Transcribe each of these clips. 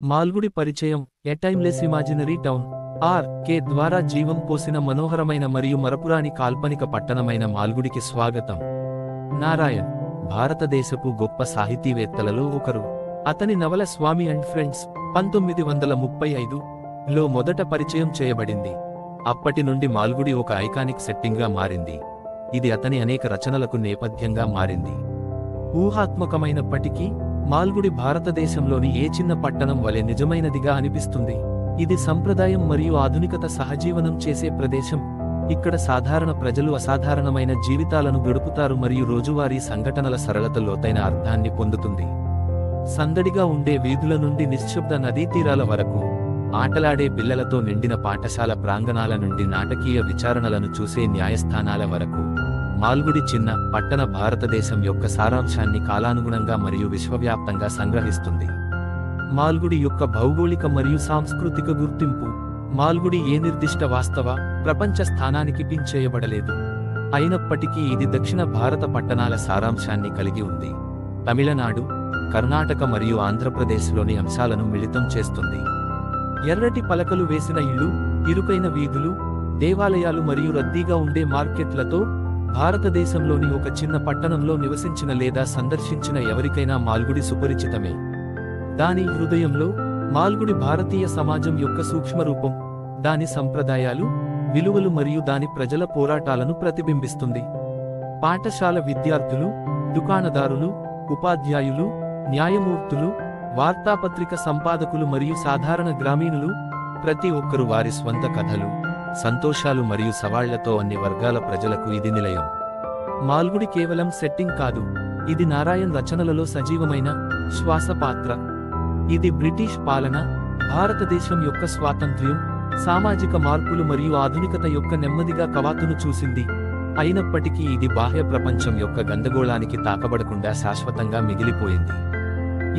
మాల్గుడి పరిచయం ఎ timeless imaginary town కే ద్వారా జీవం పోసిన మనోహరమైన మరియు మరపురాని కాల్పనిక పట్టణమైన మాల్గుడికి స్వాగతం. నారాయణ్ భారతదేశపు గొప్ప సాహితీవేత్తలలో ఒకరు. అతని నవల స్వామి అండ్ ఫ్రెండ్స్ 1935లో మొదట పరిచయం చేయబడింది. అప్పటి నుండి మాల్గుడి ఒక ఐకానిక్ సెట్టింగ్గా మారింది. ఇది అతని అనేక రచనలకు నేపథ్యంగా మారింది. ఊహాత్మకమైనప్పటికీ మాల్గుడి భారతదేశంలోని ఏ చిన్న పట్టణం వలె నిజమైనదిగా అనిపిస్తుంది. ఇది సంప్రదాయం మరియు ఆధునికత సహజీవనం చేసే ప్రదేశం. ఇక్కడ సాధారణ ప్రజలు అసాధారణమైన జీవితాలను గడుపుతారు మరియు రోజువారీ సంఘటనల సరళత లోతైన అర్థాన్ని పొందుతుంది. సందడిగా ఉండే వీధుల నుండి నిశ్శబ్ద నదీ తీరాల వరకు, ఆటలాడే పిల్లలతో నిండిన పాఠశాల ప్రాంగణాల నుండి నాటకీయ విచారణలను చూసే న్యాయస్థానాల వరకు, మాల్గుడి చిన్న పట్టణ భారతదేశం యొక్క సారాంశాన్ని కాలానుగుణంగా మరియు విశ్వవ్యాప్తంగా సంగ్రహిస్తుంది. మాల్గుడి యొక్క భౌగోళిక మరియు సాంస్కృతిక గుర్తింపు. మాల్గుడి ఏ నిర్దిష్ట వాస్తవ ప్రపంచ స్థానానికి పిన్ చేయబడలేదు. అయినప్పటికీ ఇది దక్షిణ భారత పట్టణాల సారాంశాన్ని కలిగి ఉంది. తమిళనాడు, కర్ణాటక మరియు ఆంధ్రప్రదేశ్లోని అంశాలను మిళితం చేస్తుంది. ఎర్రటి పలకలు వేసిన ఇళ్ళు, ఇరుకైన వీధులు, దేవాలయాలు మరియు రద్దీగా ఉండే మార్కెట్లతో భారతదేశంలోని ఒక చిన్న పట్టణంలో నివసించిన లేదా సందర్శించిన ఎవరికైనా మాల్గుడి సుపరిచితమే. దాని హృదయంలో మాల్గుడి భారతీయ సమాజం యొక్క సూక్ష్మరూపం, దాని సంప్రదాయాలు, విలువలు మరియు దాని ప్రజల పోరాటాలను ప్రతిబింబిస్తుంది. పాఠశాల విద్యార్థులు, దుకాణదారులు, ఉపాధ్యాయులు, న్యాయమూర్తులు, వార్తాపత్రిక సంపాదకులు మరియు సాధారణ గ్రామీణులు, ప్రతి ఒక్కరూ వారి స్వంత కథలు, సంతోషాలు మరియు సవాళ్లతో అన్ని వర్గాల ప్రజలకు ఇది నిలయం. మాల్గుడి కేవలం సెట్టింగ్ కాదు, ఇది నారాయణ్ రచనలలో సజీవమైన శ్వాస పాత్ర. ఇది బ్రిటిష్ పాలన, భారతదేశం యొక్క స్వాతంత్ర్యం, సామాజిక మార్పులు మరియు ఆధునికత యొక్క నెమ్మదిగా కవాతును చూసింది. అయినప్పటికీ ఇది బాహ్య ప్రపంచం యొక్క గందరగోళానికి తాకబడకుండా శాశ్వతంగా మిగిలిపోయింది.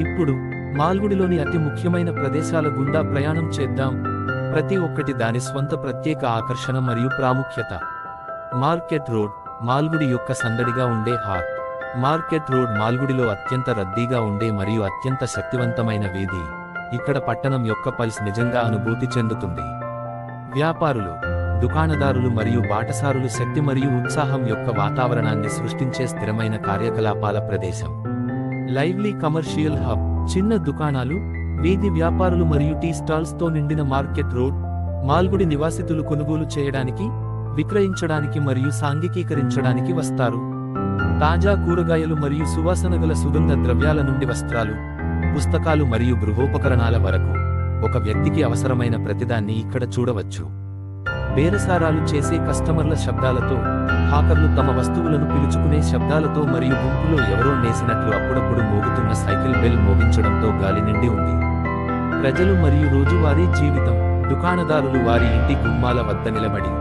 ఇప్పుడు మాల్గుడిలోని అతి ముఖ్యమైన ప్రదేశాల గుండా ప్రయాణం చేద్దాం. ప్రతి ఒక్కటి దాని స్వంత ప్రత్యేక ఆకర్షణ మరియు ప్రాముఖ్యత. మార్కెట్ రోడ్, మాల్గుడి యొక్క సందడిగా ఉండే హార్ట్. మార్కెట్ రోడ్ మాల్గుడిలో అత్యంత రద్దీగా ఉండే మరియు అత్యంత శక్తివంతమైన వీధి. ఇక్కడ పట్టణం యొక్క పల్స్ నిజంగా అనుభూతి చెందుతుంది. వ్యాపారులు, దుకాణదారులు మరియు బాటసారులు శక్తి మరియు ఉత్సాహం యొక్క వాతావరణాన్ని సృష్టించే స్థిరమైన కార్యకలాపాల ప్రదేశం. లైవ్లీ కమర్షియల్ హబ్, చిన్న దుకాణాలు, వీధి వ్యాపారులు మరియు టీ స్టాల్స్ తో నిండిన మార్కెట్ రోడ్. మాల్గుడి నివాసితులు కొనుగోలు చేయడానికి, విక్రయించడానికి మరియు సాంఘికీకరించడానికి వస్తారు. తాజా కూరగాయలు మరియు సువాసనగల సుగంధ ద్రవ్యాల నుండి వస్త్రాలు, పుస్తకాలు మరియు గృహోపకరణాల వరకు, ఒక వ్యక్తికి అవసరమైన ప్రతిదాన్ని ఇక్కడ చూడవచ్చు. బేరసారాలు చేసే కస్టమర్ల శబ్దాలతో, హాకర్లు తమ వస్తువులను పిలుచుకునే శబ్దాలతో మరియు గుంపులో ఎవరో నేసినట్లు అప్పుడప్పుడు మోగుతున్న సైకిల్ బెల్ మోగించడంతో గాలి నిండి ఉంది. ప్రజలు మరియు రోజువారీ జీవితం. దుకాణదారులు వారి ఇంటి గుమ్మాల వద్ద నిలబడి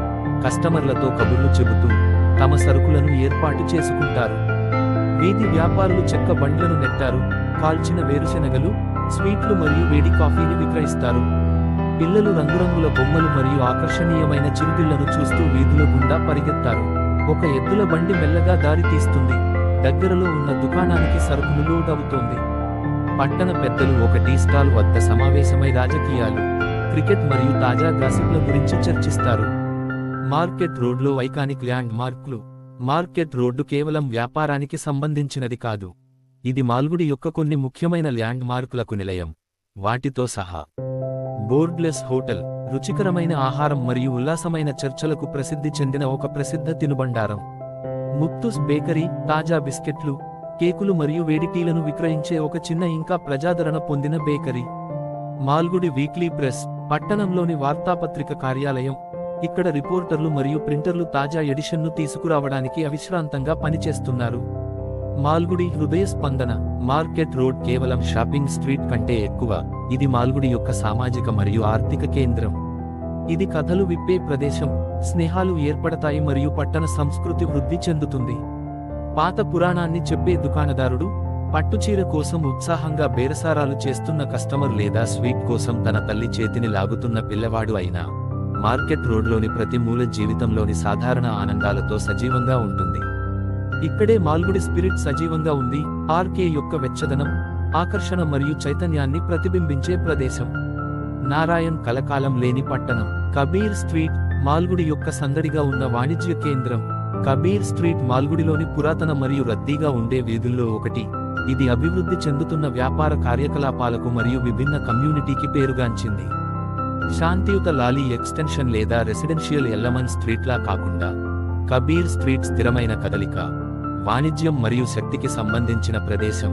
కస్టమర్లతో కబుర్లు చెబుతూ తమ సరుకులను ఏర్పాటు చేసుకుంటారు. వీధి వ్యాపారులు చెక్క బండ్లను నెట్టారు, కాల్చిన వేరుశెనగలు, స్వీట్లు మరియు వేడి కాఫీని విక్రయిస్తారు. పిల్లలు రంగురంగుల బొమ్మలు మరియు ఆకర్షణీయమైన చిరుతిళ్లను చూస్తూ వీధుల గుండా పరిగెత్తారు. ఒక ఎద్దుల బండి మెల్లగా దారి తీస్తుంది. దగ్గరలో ఉన్న దుకాణానికి సరుకులు లోడ్ అవుతోంది. పట్టణ పెద్దలు ఒక టీ స్టాల్ వద్ద సమావేశమై రాజకీయాలు, క్రికెట్ మరియు తాజా గాసిప్ల గురించి చర్చిస్తారు. మార్కెట్ రోడ్లో ఐకానిక్ ల్యాండ్ మార్క్లు. మార్కెట్ రోడ్డు కేవలం వ్యాపారానికి సంబంధించినది కాదు, ఇది మాల్గుడి యొక్క కొన్ని ముఖ్యమైన ల్యాండ్ మార్కులకు నిలయం. వాటితో సహా బోర్డ్లెస్ హోటల్, రుచికరమైన ఆహారం మరియు ఉల్లాసమైన చర్చలకు ప్రసిద్ధి చెందిన ఒక ప్రసిద్ధ తినుబండారం. ముత్తూస్ బేకరీ, తాజా బిస్కెట్లు, కేకులు మరియు వేడి టీలను విక్రయించే ఒక చిన్న ఇంకా ప్రజాదరణ పొందిన బేకరీ. మాల్గుడి వీక్లీ ప్రెస్, పట్టణంలోని వార్తాపత్రిక కార్యాలయం. ఇక్కడ రిపోర్టర్లు మరియు ప్రింటర్లు తాజా ఎడిషన్ను తీసుకురావడానికి అవిశ్రాంతంగా పనిచేస్తున్నారు. మాల్గుడి హృదయ స్పందన. మార్కెట్ రోడ్ కేవలం షాపింగ్ స్ట్రీట్ కంటే ఎక్కువ, ఇది మాల్గుడి యొక్క సామాజిక మరియు ఆర్థిక కేంద్రం. ఇది కథలు విప్పే ప్రదేశం, స్నేహాలు ఏర్పడతాయి మరియు పట్టణ సంస్కృతి వృద్ధి చెందుతుంది. పాత పురాణాన్ని చెప్పే దుకాణదారుడు, పట్టుచీర కోసం ఉత్సాహంగా బేరసారాలు చేస్తున్న కస్టమర్ లేదా స్వీట్ కోసం తన తల్లి చేతిని లాగుతున్న పిల్లవాడు అయినా, మార్కెట్ రోడ్లోని ప్రతి మూల జీవితంలోని సాధారణ ఆనందాలతో సజీవంగా ఉంటుంది. ఇక్కడే మాల్గుడి స్పిరిట్ సజీవంగా ఉంది. కే యొక్క వెచ్చదనం, ఆకర్షణ మరియు చైతన్యాన్ని ప్రతిబింబించే ప్రదేశం. నారాయణ్ కలకాలం లేని పట్టణం. కబీర్ స్ట్రీట్ మాల్గుడి యొక్క సందడిగా ఉన్న వాణిజ్య కేంద్రం. కబీర్ స్ట్రీట్ మాల్గుడిలోని పురాతన మరియు రద్దీగా ఉండే వీధుల్లో ఒకటి. ఇది అభివృద్ధి చెందుతున్న వ్యాపార కార్యకలాపాలకు మరియు విభిన్న కమ్యూనిటీకి పేరుగాంచింది. శాంతియుత లాలీ ఎక్స్టెన్షన్ లేదా రెసిడెన్షియల్ ఎల్లమన్ స్ట్రీట్లా కాకుండా కబీర్ స్ట్రీట్ స్థిరమైన కదలిక, వాణిజ్యం మరియు శక్తికి సంబంధించిన ప్రదేశం.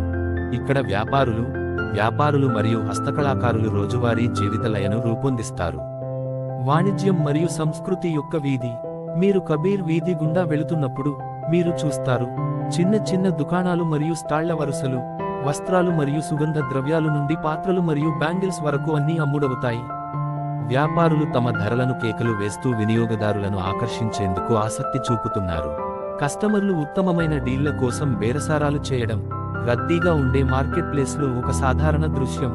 ఇక్కడ వ్యాపారులు మరియు హస్తకళాకారులు రోజువారీ జీవిత లయను రూపొందిస్తారు. వాణిజ్యం మరియు సంస్కృతి యొక్క వీధి. మీరు కబీర్ వీధి గుండా వెళుతున్నప్పుడు మీరు చూస్తారు చిన్న చిన్న దుకాణాలు మరియు స్టాళ్ల వరుసలు. వస్త్రాలు మరియు సుగంధ ద్రవ్యాలు నుండి పాత్రలు మరియు బ్యాంగిల్స్ వరకు అన్నీ అమ్ముడవుతాయి. వ్యాపారులు తమ ధరలను కేకలు వేస్తూ వినియోగదారులను ఆకర్షించేందుకు ఆసక్తి చూపుతున్నారు. కస్టమర్లు ఉత్తమమైన డీళ్ల కోసం బేరసారాలు చేయడం. రద్దీగా ఉండే మార్కెట్ ప్లేస్లో ఒక సాధారణ దృశ్యం.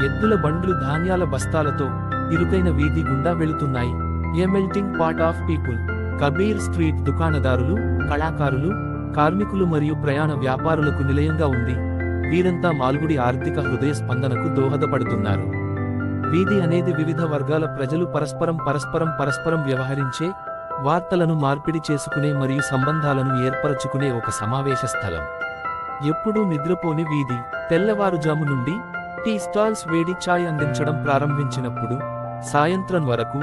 ఎద్దుల బండ్లు ధాన్యాల బస్తాలతో ఇరుకైన వీధి గుండా వెళుతున్నాయి. A melting pot of people. Kabir street దుకాణదారులు, కళాకారులు, కార్మికులు మరియు ప్రయాణ వ్యాపారులకు నిలయంగా ఉంది. వీరంతా మాల్గుడి ఆర్థిక హృదయ స్పందనకు దోహదపడుతున్నారు. వీధి అనేది వివిధ వర్గాల ప్రజలు పరస్పరం వ్యవహరించే, వార్తలను మార్పిడి చేసుకునే మరియు సంబంధాలను ఏర్పరచుకునే ఒక సమావేశ స్థలం. ఎప్పుడూ నిద్రపోని వీధి. తెల్లవారుజాము నుండి టీ స్టాల్స్ వేడి చాయ్ అందించడం ప్రారంభించినప్పుడు సాయంత్రం వరకు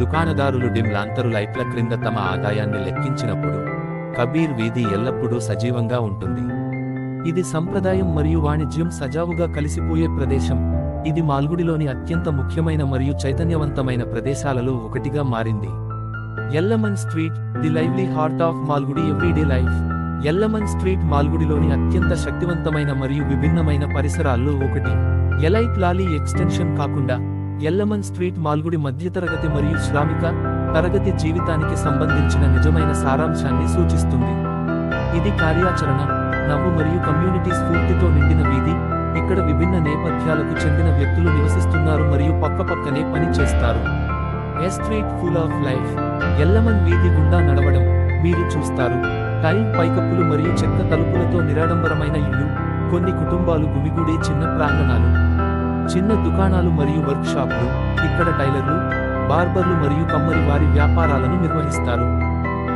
దుకాణదారులు డిమ్ లాంతరు లైట్ల క్రింద తమ ఆదాయాన్ని లెక్కించినప్పుడు కబీర్ వీధి ఎల్లప్పుడూ సజీవంగా ఉంటుంది. ఇది సంప్రదాయం మరియు వాణిజ్యం సజావుగా కలిసిపోయే ప్రదేశం. ఇది మాల్గుడిలోని అత్యంత ముఖ్యమైన మరియు చైతన్యవంతమైన ప్రదేశాలలో ఒకటిగా మారింది. Ellaman street, the lively heart of Malgudi everyday life. Ellaman street మాల్గుడిలోని అత్యంత శక్తివంతమైన మరియు విభిన్నమైన పరిసరాల్లో ఒకటి. ఎలైట్ లాలీ ఎక్స్టెన్షన్ కాకుండా ఎల్లమన్ స్ట్రీట్ మాల్గుడి మధ్యతరగతి మరియు శ్రామిక తరగతి జీవితానికి సంబంధించిన నిజమైన సారాంశాన్ని సూచిస్తుంది. ఇది కార్యాచరణ, నవ్వు మరియు కమ్యూనిటీ స్ఫూర్తితో నిండిన వీధి. ఇక్కడ విభిన్న నేపథ్యాలకు చెందిన వ్యక్తులు నివసిస్తున్నారు మరియు పక్కపక్కనే పని చేస్తారు. ఏ స్ట్రీట్ ఫుల్ ఆఫ్ లైఫ్. ఎల్లమన్ వీధి గుండా నడవడం మీరు చూస్తారు టైల్ పైకప్పులు మరియు చెక్క తలుపులతో నిరాడంబరమైన ఇళ్ళు. కొన్ని కుటుంబాలు గుమిగూడే చిన్న ప్రాంగణాలు, చిన్న దుకాణాలు మరియు వర్క్ షాపులు. ఇక్కడ టైలర్లు, బార్బర్లు మరియు కమ్మరి వారి వ్యాపారాలను నిర్వహిస్తారు.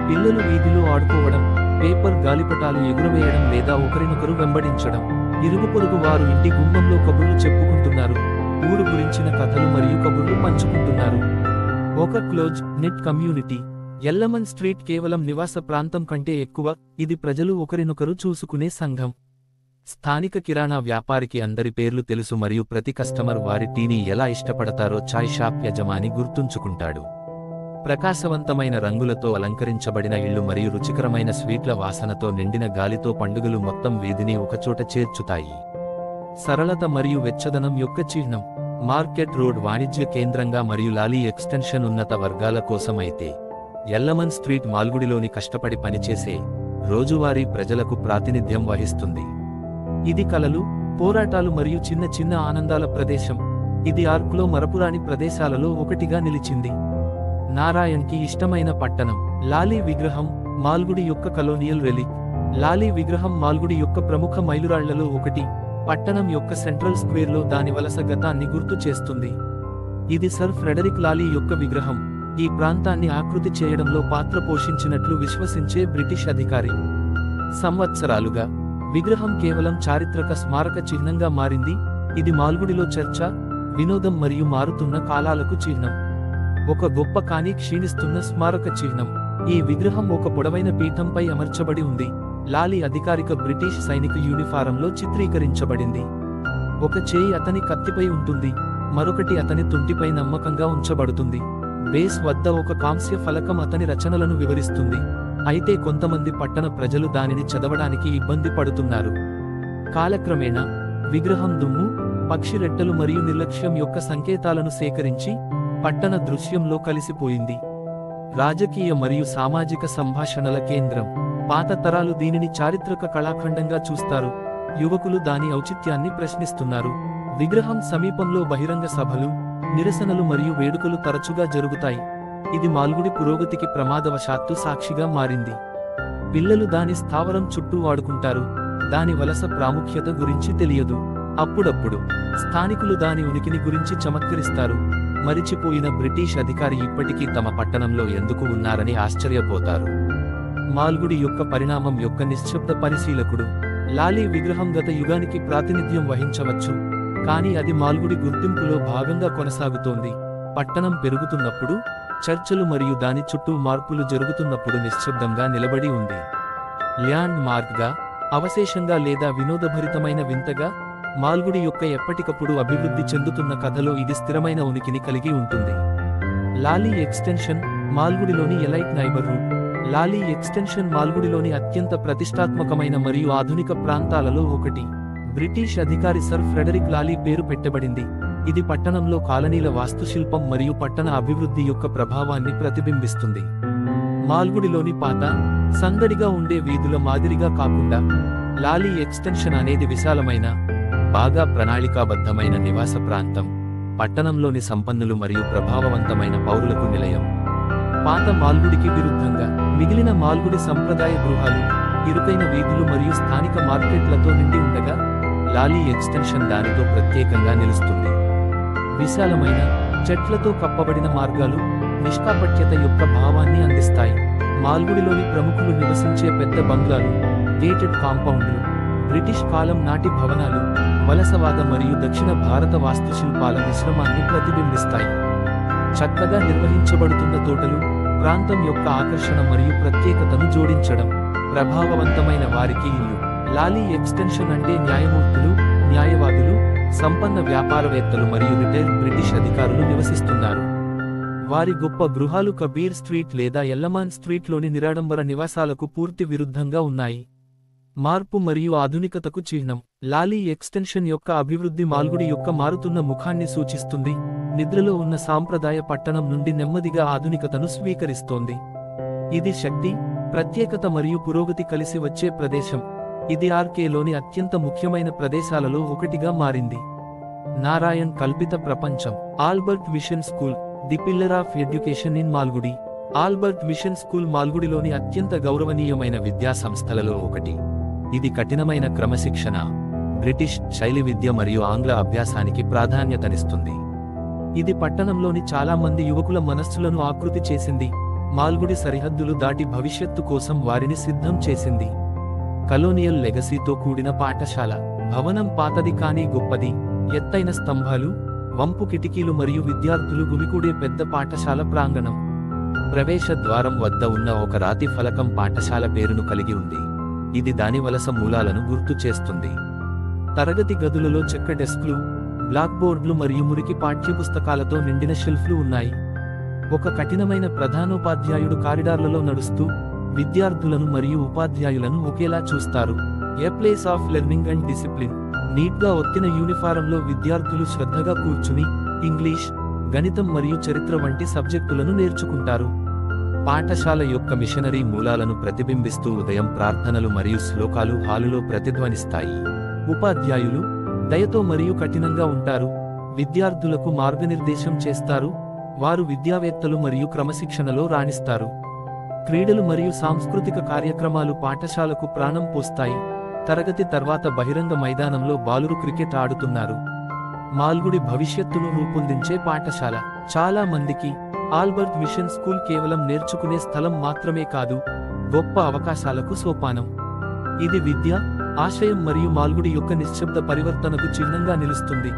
పిల్లలు వీధిలో ఆడుకోవడం, పేపర్ గాలిపటాలు ఎగురవేయడం లేదా ఒకరినొకరు వెంబడించడం. ఇరుగుపొరుగు వారు ఇంటి గుమ్మంలో కబుర్లు చెప్పుకుంటున్నారు, ఊరు గురించిన కథలు మరియు కబుర్లు పంచుకుంటున్నారు. ఒక క్లోజ్ నెట్ కమ్యూనిటీ. ఎల్లమన్ స్ట్రీట్ కేవలం నివాస ప్రాంతం కంటే ఎక్కువ. ఇది ప్రజలు ఒకరినొకరు చూసుకునే సంఘం. స్థానిక కిరాణా వ్యాపారికి అందరి పేర్లు తెలుసు మరియు ప్రతి కస్టమర్ వారి టీని ఎలా ఇష్టపడతారో చాయ్ షాప్ యజమాని గుర్తుంచుకుంటాడు. ప్రకాశవంతమైన రంగులతో అలంకరించబడిన ఇళ్లు మరియు రుచికరమైన స్వీట్ల వాసనతో నిండిన గాలితో పండుగలు మొత్తం వీధిని ఒకచోట చేర్చుతాయి. సరళత మరియు వెచ్చదనం యొక్క చిహ్నం. మార్కెట్ రోడ్ వాణిజ్య కేంద్రంగా మరియు లాలీ ఎక్స్టెన్షన్ ఉన్నత వర్గాల కోసమైతే ఎల్లమన్ స్ట్రీట్ మాల్గుడిలోని కష్టపడి పనిచేసే రోజువారీ ప్రజలకు ప్రాతినిధ్యం వహిస్తుంది. ఇది కలలు, పోరాటాలు మరియు చిన్న చిన్న ఆనందాల ప్రదేశం. ఇది ఆర్క్లో మరపురాని ప్రదేశాలలో ఒకటిగా నిలిచింది. నారాయణ్కి ఇష్టమైన పట్టణం. లాలీ విగ్రహం మాల్గుడి యొక్క కలోనియల్ రెలిక్. లాలీ విగ్రహం మాల్గుడి యొక్క ప్రముఖ మైలురాళ్లలో ఒకటి. పట్టణం యొక్క సెంట్రల్ స్క్వేర్లో దాని వలస గతాన్ని గుర్తు చేస్తుంది. ఇది సర్ ఫ్రెడరిక్ లాలీ యొక్క విగ్రహం. ఈ ప్రాంతాన్ని ఆకృతి చేయడంలో పాత్ర పోషించినట్లు విశ్వసించే బ్రిటిష్ అధికారి. సంవత్సరాలుగా విగ్రహం కేవలం చారిత్రక స్మారక చిహ్నంగా మారింది. ఇది మాల్గుడిలో చర్చ, వినోదం మరియు మారుతున్న కాలాలకు చిహ్నం. ఒక గొప్ప కానీ క్షీణిస్తున్న స్మారక చిహ్నం. ఈ విగ్రహం ఒక పొడవైన పీఠంపై అమర్చబడి ఉంది. లాలీ అధికారిక బ్రిటిష్ సైనిక యూనిఫారంలో చిత్రీకరించబడింది. ఒక చేయి అతని కత్తిపై ఉంటుంది, మరొకటి అతని తుంటిపై నమ్మకంగా ఉంచబడుతుంది. బేస్ వద్ద ఒక కాంస్య ఫలకం అతని రచనలను వివరిస్తుంది. అయితే కొంతమంది పట్టణ ప్రజలు దానిని చదవడానికి ఇబ్బంది పడుతున్నారు. కాలక్రమేణా విగ్రహం దుమ్ము, పక్షి రెట్టలు మరియు నిర్లక్ష్యం యొక్క సంకేతాలను సేకరించి పట్టణ దృశ్యంలో కలిసిపోయింది. రాజకీయ మరియు సామాజిక సంభాషణల కేంద్రం. పాత తరాలు దీనిని చారిత్రక కళాఖండంగా చూస్తారు, యువకులు దాని ఔచిత్యాన్ని ప్రశ్నిస్తున్నారు. విగ్రహం సమీపంలో బహిరంగ సభలు, నిరసనలు మరియు వేడుకలు తరచుగా జరుగుతాయి. ఇది మాల్గుడి పురోగతికి ప్రమాదవశాత్తు సాక్షిగా మారింది. పిల్లలు దాని స్థావరం చుట్టూ ఆడుకుంటారు, దాని వలస ప్రాముఖ్యత గురించి తెలియదు. అప్పుడప్పుడు స్థానికులు దాని ఉనికిని గురించి చమత్కరిస్తారు. మరిచిపోయిన బ్రిటిష్ అధికారి ఇప్పటికీ తమ పట్టణంలో ఎందుకు ఉన్నారని ఆశ్చర్యపోతారు. మాల్గుడి యొక్క పరిణామం యొక్క నిశ్శబ్ద పరిశీలకుడు. లాలీ విగ్రహం గత యుగానికి ప్రాతినిధ్యం వహించవచ్చు, కానీ అది మాల్గుడి గుర్తింపులో భాగంగా కొనసాగుతోంది. పట్టణం పెరుగుతున్నప్పుడు, చర్చలు మరియు దాని చుట్టూ మార్పులు జరుగుతున్నప్పుడు నిశ్శబ్దంగా నిలబడి ఉంది. ల్యాండ్ మార్క్గా, అవశేషంగా లేదా వినోదభరితమైన వింతగా, మాల్గుడి యొక్క ఎప్పటికప్పుడు అభివృద్ధి చెందుతున్న కథలో ఇది స్థిరమైన ఉనికిని కలిగి ఉంటుంది. లాలీ ఎక్స్టెన్షన్, మాల్గుడిలోని ఎలైట్ నైబర్హుడ్. లాలీ ఎక్స్టెన్షన్ మాల్గుడిలోని అత్యంత ప్రతిష్టాత్మకమైన మరియు ఆధునిక ప్రాంతాలలో ఒకటి. బ్రిటిష్ అధికారి సర్ ఫ్రెడరిక్ లాలీ పేరు పెట్టబడింది. ఇది పట్టణంలో కాలనీల వాస్తుశిల్పం మరియు పట్టణ అభివృద్ధి యొక్క ప్రభావాన్ని ప్రతిబింబిస్తుంది. మాల్గుడిలోని పాత, సందడిగా ఉండే వీధుల మాదిరిగా కాకుండా, లాలీ ఎక్స్టెన్షన్ అనేది విశాలమైన, బాగా ప్రణాళికాబద్ధమైన నివాస ప్రాంతం. పట్టణంలోని సంపన్నులు మరియు ప్రభావవంతమైన పౌరులకు నిలయం. పాత మాల్గుడికి విరుద్ధంగా, మిగిలిన మాల్గుడి సంప్రదాయ గృహాలు, ఇరుకైన వీధులు మరియు స్థానిక మార్కెట్లతో నిండి ఉండగా, లాలీ ఎక్స్టెన్షన్ దానితో ప్రత్యేకంగా నిలుస్తుంది. విశాలమైన, చెట్లతో కప్పబడిన మార్గాలు, నిష్కాపట్యత యొక్క భావాన్ని అందిస్తాయి. మాల్గుడిలోని ప్రముఖులు నివసించే పెద్ద బంగ్లాలు, గేటెడ్ కాంపౌండ్లు, బ్రిటిష్ కాలం నాటి భవనాలు, వలసవాద మరియు దక్షిణ భారత వాస్తుశిల్పాల మిశ్రమాన్ని ప్రతిబింబిస్తాయి. చక్కగా నిర్వహించబడుతున్న తోటలు, ప్రాంతం యొక్క ఆకర్షణ మరియు ప్రత్యేకతను జోడించడం. ప్రభావవంతమైన వారికి ఇల్లు. లాలీ ఎక్స్టెన్షన్ అంటే న్యాయమూర్తులు, న్యాయవాదులు, సంపన్న వ్యాపారవేత్తలు మరియు రిటైర్డ్ బ్రిటిష్ అధికారులు నివసిస్తున్నారు. వారి గొప్ప గృహాలు కబీర్ స్ట్రీట్ లేదా ఎల్లమాన్ స్ట్రీట్లోని నిరాడంబర నివాసాలకు పూర్తి విరుద్ధంగా ఉన్నాయి. మార్పు మరియు ఆధునికతకు చిహ్నం. లాలీ ఎక్స్టెన్షన్ యొక్క అభివృద్ధి మాల్గుడి యొక్క మారుతున్న ముఖాన్ని సూచిస్తుంది. నిద్రలో ఉన్న సాంప్రదాయ పట్టణం నుండి నెమ్మదిగా ఆధునికతను స్వీకరిస్తోంది. ఇది శక్తి, ప్రత్యేకత మరియు పురోగతి కలిసి వచ్చే ప్రదేశం. ఇది ఆర్కేలోని అత్యంత ముఖ్యమైన ప్రదేశాలలో ఒకటిగా మారింది. నారాయణ్ కల్పిత ప్రపంచం. Albert mission school, the pillar of education in Malgudi. Albert mission school మాల్గుడిలోని అత్యంత గౌరవనీయమైన విద్యా సంస్థలలో ఒకటి. ఇది కఠినమైన క్రమశిక్షణ, బ్రిటిష్ శైలి విద్య మరియు ఆంగ్ల అభ్యాసానికి ప్రాధాన్యతనిస్తుంది. ఇది పట్టణంలోని చాలా మంది యువకుల మనస్సులను ఆకృతి చేసింది. మాల్గుడి సరిహద్దులు దాటి భవిష్యత్తు కోసం వారిని సిద్ధం చేసింది. కలోనియల్ లెగసీతో కూడిన పాఠశాల. భవనం పాతది కానీ గొప్పది. ఎత్తైన స్తంభాలు, వంపు కిటికీలు మరియు విద్యార్థులు గుమికూడే పెద్ద పాఠశాల ప్రాంగణం. ప్రవేశ ద్వారం వద్ద ఉన్న ఒక రాతి ఫలకం పాఠశాల పేరును కలిగి ఉంది. ఇది దాని వలస మూలాలను గుర్తు చేస్తుంది. తరగతి గదులలో చెక్క డెస్క్లు, బ్లాక్ బోర్డులు మరియు మురికి పాఠ్యపుస్తకాలతో నిండిన షెల్ఫ్లు ఉన్నాయి. ఒక కఠినమైన ప్రధానోపాధ్యాయుడు కారిడార్లలో నడుస్తూ విద్యార్థులను మరియు ఉపాధ్యాయులను ఒకేలా చూస్తారు. A place of learning and discipline. నీట్గా ఒత్తిన యూనిఫారంలో విద్యార్థులు శ్రద్ధగా కూర్చుని ఇంగ్లీష్, గణితం మరియు చరిత్ర వంటి సబ్జెక్టులను నేర్చుకుంటారు. పాఠశాల యొక్క మిషనరీ మూలాలను ప్రతిబింబిస్తూ ఉదయం ప్రార్థనలు మరియు శ్లోకాలు హాలులో ప్రతిధ్వనిస్తాయి. ఉపాధ్యాయులు దయతో మరియు కఠినంగా ఉంటారు. విద్యార్థులకు మార్గనిర్దేశం చేస్తారు. వారు విద్యావేత్తలు మరియు క్రమశిక్షణలో రాణిస్తారు. క్రీడలు మరియు సాంస్కృతిక కార్యక్రమాలు పాఠశాలకు ప్రాణం పోస్తాయి. తరగతి తర్వాత బహిరంగ మైదానంలో బాలురు క్రికెట్ ఆడుతున్నారు. మాల్గుడి భవిష్యత్తును రూపొందించే పాఠశాల. చాలా మందికి ఆల్బర్ట్ విషన్ స్కూల్ కేవలం నేర్చుకునే స్థలం మాత్రమే కాదు, గొప్ప అవకాశాలకు సోపానం. ఇది విద్య, ఆశయం మరియు మాల్గుడి యొక్క నిశ్శబ్ద పరివర్తనకు చిహ్నంగా నిలుస్తుంది.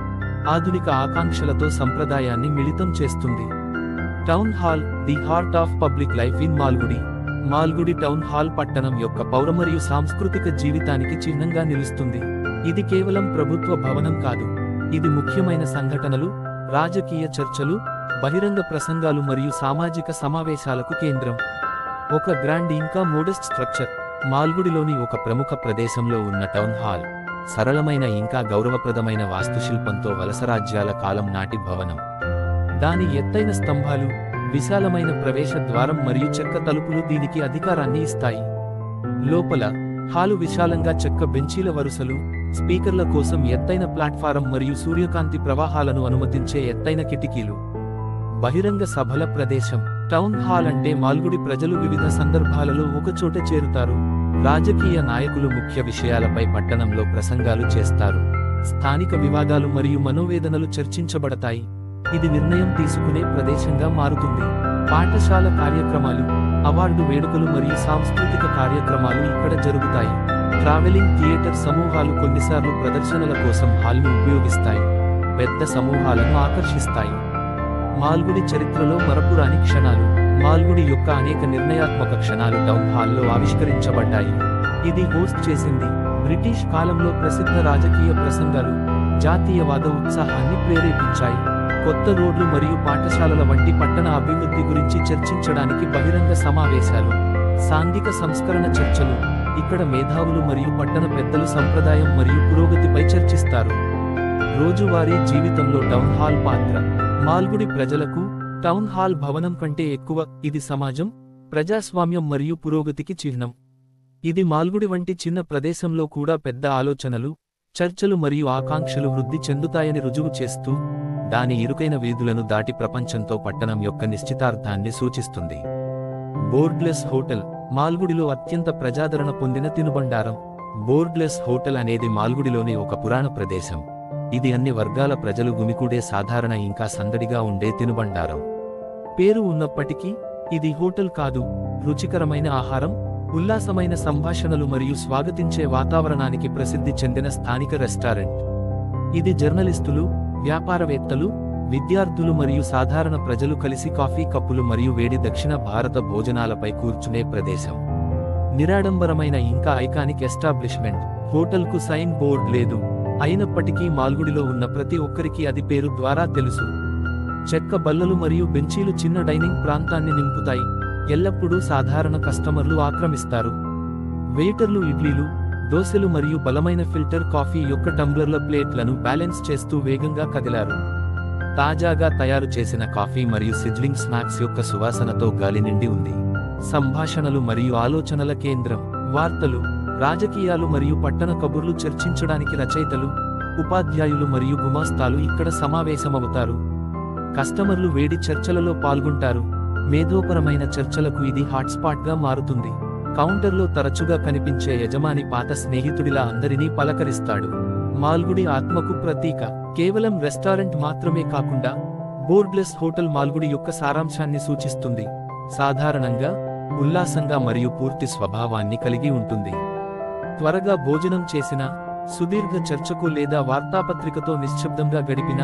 ఆధునిక ఆకాంక్షలతో సంప్రదాయాన్ని మిళితం చేస్తుంది. Town hall, the heart of public life in Malgudi. Malgudi town hall పట్టణం యొక్క పౌర మరియు సాంస్కృతిక జీవితానికి చిహ్నంగా నిలుస్తుంది. ఇది కేవలం ప్రభుత్వ భవనం కాదు, ఇది ముఖ్యమైన సంఘటనలు, రాజకీయ చర్చలు, బహిరంగ ప్రసంగాలు మరియు సామాజిక సమావేశాలకు కేంద్రం. ఒక గ్రాండ్ ఇంకా మోడెస్ట్ స్ట్రక్చర్. మాల్గుడిలోని ఒక ప్రముఖ ప్రదేశంలో ఉన్న టౌన్ హాల్ సరళమైన ఇంకా గౌరవప్రదమైన వాస్తుశిల్పంతో వలసరాజ్యాల కాలం నాటి భవనం. దాని ఎత్తైన స్తంభాలు, విశాలమైన ప్రవేశ ద్వారం మరియు చెక్క తలుపులు దీనికి అధికారాన్ని ఇస్తాయి. లోపల హాలు విశాలంగా చెక్క బెంచీల వరుసలు, స్పీకర్ల కోసం ఎత్తైన ప్లాట్ఫారం మరియు సూర్యకాంతి ప్రవాహాలను అనుమతించే ఎత్తైన కిటికీలు. బహిరంగ సభల ప్రదేశం. టౌన్ హాల్ అంటే మాల్గుడి ప్రజలు వివిధ సందర్భాలలో ఒకచోట చేరుతారు. రాజకీయ నాయకులు ముఖ్య విషయాలపై పట్టణంలో ప్రసంగాలు చేస్తారు. స్థానిక వివాదాలు మరియు మనోవేదనలు చర్చించబడతాయి. ఇది నిర్ణయం తీసుకునే ప్రదేశంగా మారుతుంది. పాఠశాల కార్యక్రమాలు, అవార్డు వేడుకలు మరియు సాంస్కృతిక కార్యక్రమాలు ఇక్కడ జరుగుతాయి. ట్రావెలింగ్ థియేటర్ సమూహాలు కొన్నిసార్లు ప్రదర్శనల కోసం హాల్ను ఉపయోగిస్తాయి, పెద్ద సమూహాలను ఆకర్షిస్తాయి. మాల్గుడి చరిత్రలో మరపురాని క్షణాలు. మాల్గుడి యొక్క అనేక నిర్ణయాత్మక క్షణాలు టౌన్ హాల్లో ఆవిష్కరించబడ్డాయి. ఇది హోస్ట్ చేసింది. బ్రిటిష్ కాలంలో ప్రసిద్ధ రాజకీయ ప్రసంగాలు జాతీయవాద ఉత్సాహాన్ని ప్రేరేపించాయి. కొత్త రోడ్లు మరియు పాఠశాలల వంటి పట్టణ అభివృద్ధి గురించి చర్చించడానికి బహిరంగ సమావేశాలు. సాంఘిక సంస్కరణ చర్చలు. ఇక్కడ మేధావులు మరియు పట్టణ పెద్దలు సంప్రదాయం మరియు పురోగతిపై చర్చిస్తారు. రోజువారీ జీవితంలో టౌన్ హాల్ పాత్ర. మాల్గుడి ప్రజలకు టౌన్ హాల్ భవనం కంటే ఎక్కువ. ఇది సమాజం, ప్రజాస్వామ్యం మరియు పురోగతికి చిహ్నం. ఇది మాల్గుడి వంటి చిన్న ప్రదేశంలో కూడా పెద్ద ఆలోచనలు, చర్చలు మరియు ఆకాంక్షలు వృద్ధి చెందుతాయని రుజువు చేస్తూ, దాని ఇరుకైన వీధులను దాటి ప్రపంచంతో పట్టణం యొక్క నిశ్చితార్థాన్ని సూచిస్తుంది. బోర్డ్లెస్ హోటల్. మాల్గుడిలో అత్యంత ప్రజాదరణ పొందిన తినుబండారం. బోర్డ్లెస్ హోటల్ అనేది మాల్గుడిలోని ఒక పురాణ ప్రదేశం. ఇది అన్ని వర్గాల ప్రజలు గుమికూడే సాధారణ ఇంకా సందడిగా ఉండే తినుబండారం. పేరు ఉన్నప్పటికీ ఇది హోటల్ కాదు. రుచికరమైన ఆహారం, ఉల్లాసమైన సంభాషణలు మరియు స్వాగతించే వాతావరణానికి ప్రసిద్ధి చెందిన స్థానిక రెస్టారెంట్. ఇది జర్నలిస్టులు, వ్యాపారవేత్తలు, విద్యార్థులు మరియు సాధారణ ప్రజలు కలిసి కాఫీ కప్పులు మరియు వేడి దక్షిణ భారత భోజనాలపై కూర్చునే ప్రదేశం. నిరాడంబరమైన ఇంకా ఐకానిక్ ఎస్టాబ్లిష్మెంట్. హోటల్కు సైన్ బోర్డ్ లేదు, అయినప్పటికీ మాల్గుడిలో ఉన్న ప్రతి ఒక్కరికి అది పేరు ద్వారా తెలుసు. చెక్క బల్లలు మరియు బెంచీలు చిన్న డైనింగ్ ప్రాంతాన్ని నింపుతాయి, ఎల్లప్పుడూ సాధారణ కస్టమర్లు ఆక్రమిస్తారు. వెయిటర్లు ఇడ్లీలు, దోశలు మరియు బలమైన ఫిల్టర్ కాఫీ యొక్క టంబ్లర్ల ప్లేట్లను బ్యాలెన్స్ చేస్తూ వేగంగా కదిలారు. తాజాగా తయారు చేసిన కాఫీ మరియు సిజ్లింగ్ స్నాక్స్ యొక్క సువాసనతో గాలి నిండి ఉంది. సంభాషణలు మరియు ఆలోచనల కేంద్రం. వార్తలు, రాజకీయాలు మరియు పట్టణ కబుర్లు చర్చించడానికి రచయితలు, ఉపాధ్యాయులు మరియు గుమాస్తాలు ఇక్కడ సమావేశమవుతారు. కస్టమర్లు వేడి చర్చలలో పాల్గొంటారు. మేధోపరమైన చర్చలకు ఇది హాట్స్పాట్గా మారుతుంది. కౌంటర్లో తరచుగా కనిపించే యజమాని పాత స్నేహితుడిలా అందరినీ పలకరిస్తాడు. మాల్గుడి ఆత్మకు ప్రతీక. కేవలం రెస్టారెంట్ మాత్రమే కాకుండా, బోర్డ్లెస్ హోటల్ మాల్గుడి యొక్క సారాంశాన్ని సూచిస్తుంది. సాధారణంగా, ఉల్లాసంగా మరియు పూర్తి స్వభావాన్ని కలిగి ఉంటుంది. త్వరగా భోజనం చేసిన, సుదీర్ఘ చర్చకు లేదా వార్తాపత్రికతో నిశ్శబ్దంగా గడిపిన,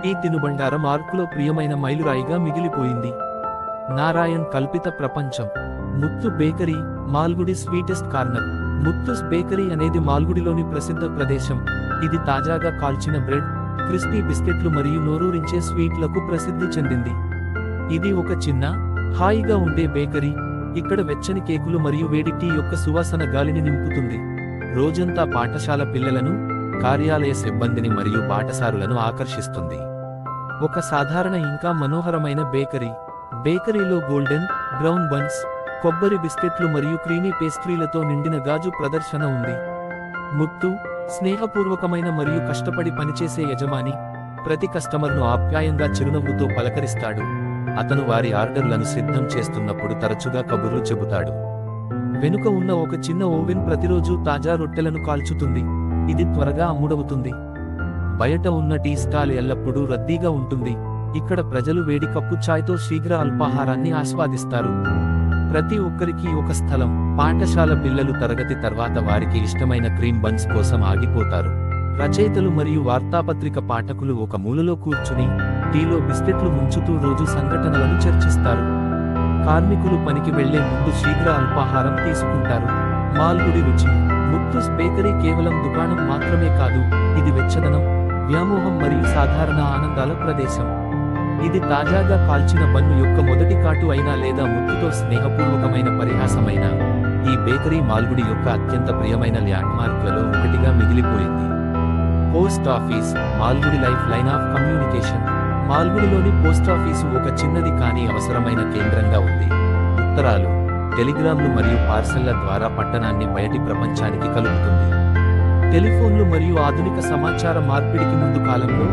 ఈ తినుబండారం ఆర్కులో ప్రియమైన మైలురాయిగా మిగిలిపోయింది. నారాయణ్ కల్పిత ప్రపంచం. Muthu bakery, Malgudi sweetest corner. Muthu's bakery అనేది మాల్గుడిలోని ప్రసిద్ధ ప్రదేశం. ఇది తాజాగా కాల్చిన బ్రెడ్, క్రిస్పీ బిస్కెట్లు మరియు నోరూరించే స్వీట్లకు ప్రసిద్ధి చెందింది. ఇది ఒక చిన్న, హాయిగా ఉండే బేకరీ. ఇక్కడ వెచ్చని కేకులు మరియు వేడి టీ యొక్క సువాసన గాలిని నింపుతుంది. రోజంతా పాఠశాల పిల్లలను, కార్యాలయ సిబ్బందిని మరియు బాటసారులను ఆకర్షిస్తుంది. ఒక సాధారణ ఇంకా మనోహరమైన బేకరీ. బేకరీలో గోల్డెన్, బ్రౌన్ బన్స్, కొబ్బరి బిస్కెట్లు మరియు క్రీమీ పేస్ట్రీలతో నిండిన గాజు ప్రదర్శన ఉంది. ముత్తు, స్నేహపూర్వకమైన మరియు కష్టపడి పనిచేసే యజమాని, ప్రతి కస్టమర్ను ఆప్యాయంగా చిరునవ్వుతో పలకరిస్తాడు. అతను వారి ఆర్డర్లను సిద్ధం చేస్తున్నప్పుడు తరచుగా కబుర్లు చెబుతాడు. వెనుక ఉన్న ఒక చిన్న ఓవెన్ ప్రతిరోజు తాజా రొట్టెలను కాల్చుతుంది. ఇది త్వరగా అమ్ముడవుతుంది. బయట ఉన్న టీ స్టాల్ ఎల్లప్పుడూ రద్దీగా ఉంటుంది. ఇక్కడ ప్రజలు వేడి కప్పు చాయ్తో శీఘ్ర అల్పాహారాన్ని ఆస్వాదిస్తారు. ప్రతి ఒక్కరికి ఒక స్థలం. పాఠశాల పిల్లలు తరగతి తర్వాత వారికి ఇష్టమైన క్రీమ్ బన్స్ కోసం ఆగిపోతారు. రచయితలు మరియు వార్తాపత్రిక పాఠకులు ఒక మూలలో కూర్చుని, టీలో బిస్కెట్లు ముంచుతూ రోజు సంఘటనలను చర్చిస్తారు. కార్మికులు పనికి వెళ్లే ముందు శీఘ్ర అల్పాహారం తీసుకుంటారు. మాల్గుడి రుచి. ముత్తుస్ బేకరీ కేవలం దుకాణం మాత్రమే కాదు, ఇది వెచ్చదనం, వ్యామోహం మరియు సాధారణ ఆనందాల ప్రదేశం. ఇది తాజాగా కాల్చిన బన్ను యొక్క మొదటి కాటు అయినా లేదా ముత్తుతో స్నేహపూర్వకమైన పరిహాసమైన, ఈ బేకరీ మాల్గుడి యొక్క అత్యంత ప్రియమైన ల్యాండ్మార్క్లలో ఒకటిగా మిగిలిపోయింది. Post office. Malgudi life line of communication. మాల్గుడిలోని పోస్టాఫీసు ఒక చిన్నది కానీ అవసరమైన కేంద్రంగా ఉంది. ఉత్తరాలు, టెలిగ్రామ్లు మరియు పార్సెళ్ల ద్వారా పట్టణాన్ని బయటి ప్రపంచానికి కలుపుతుంది. టెలిఫోన్లు మరియు ఆధునిక సమాచార మార్పిడికి ముందు కాలంలో,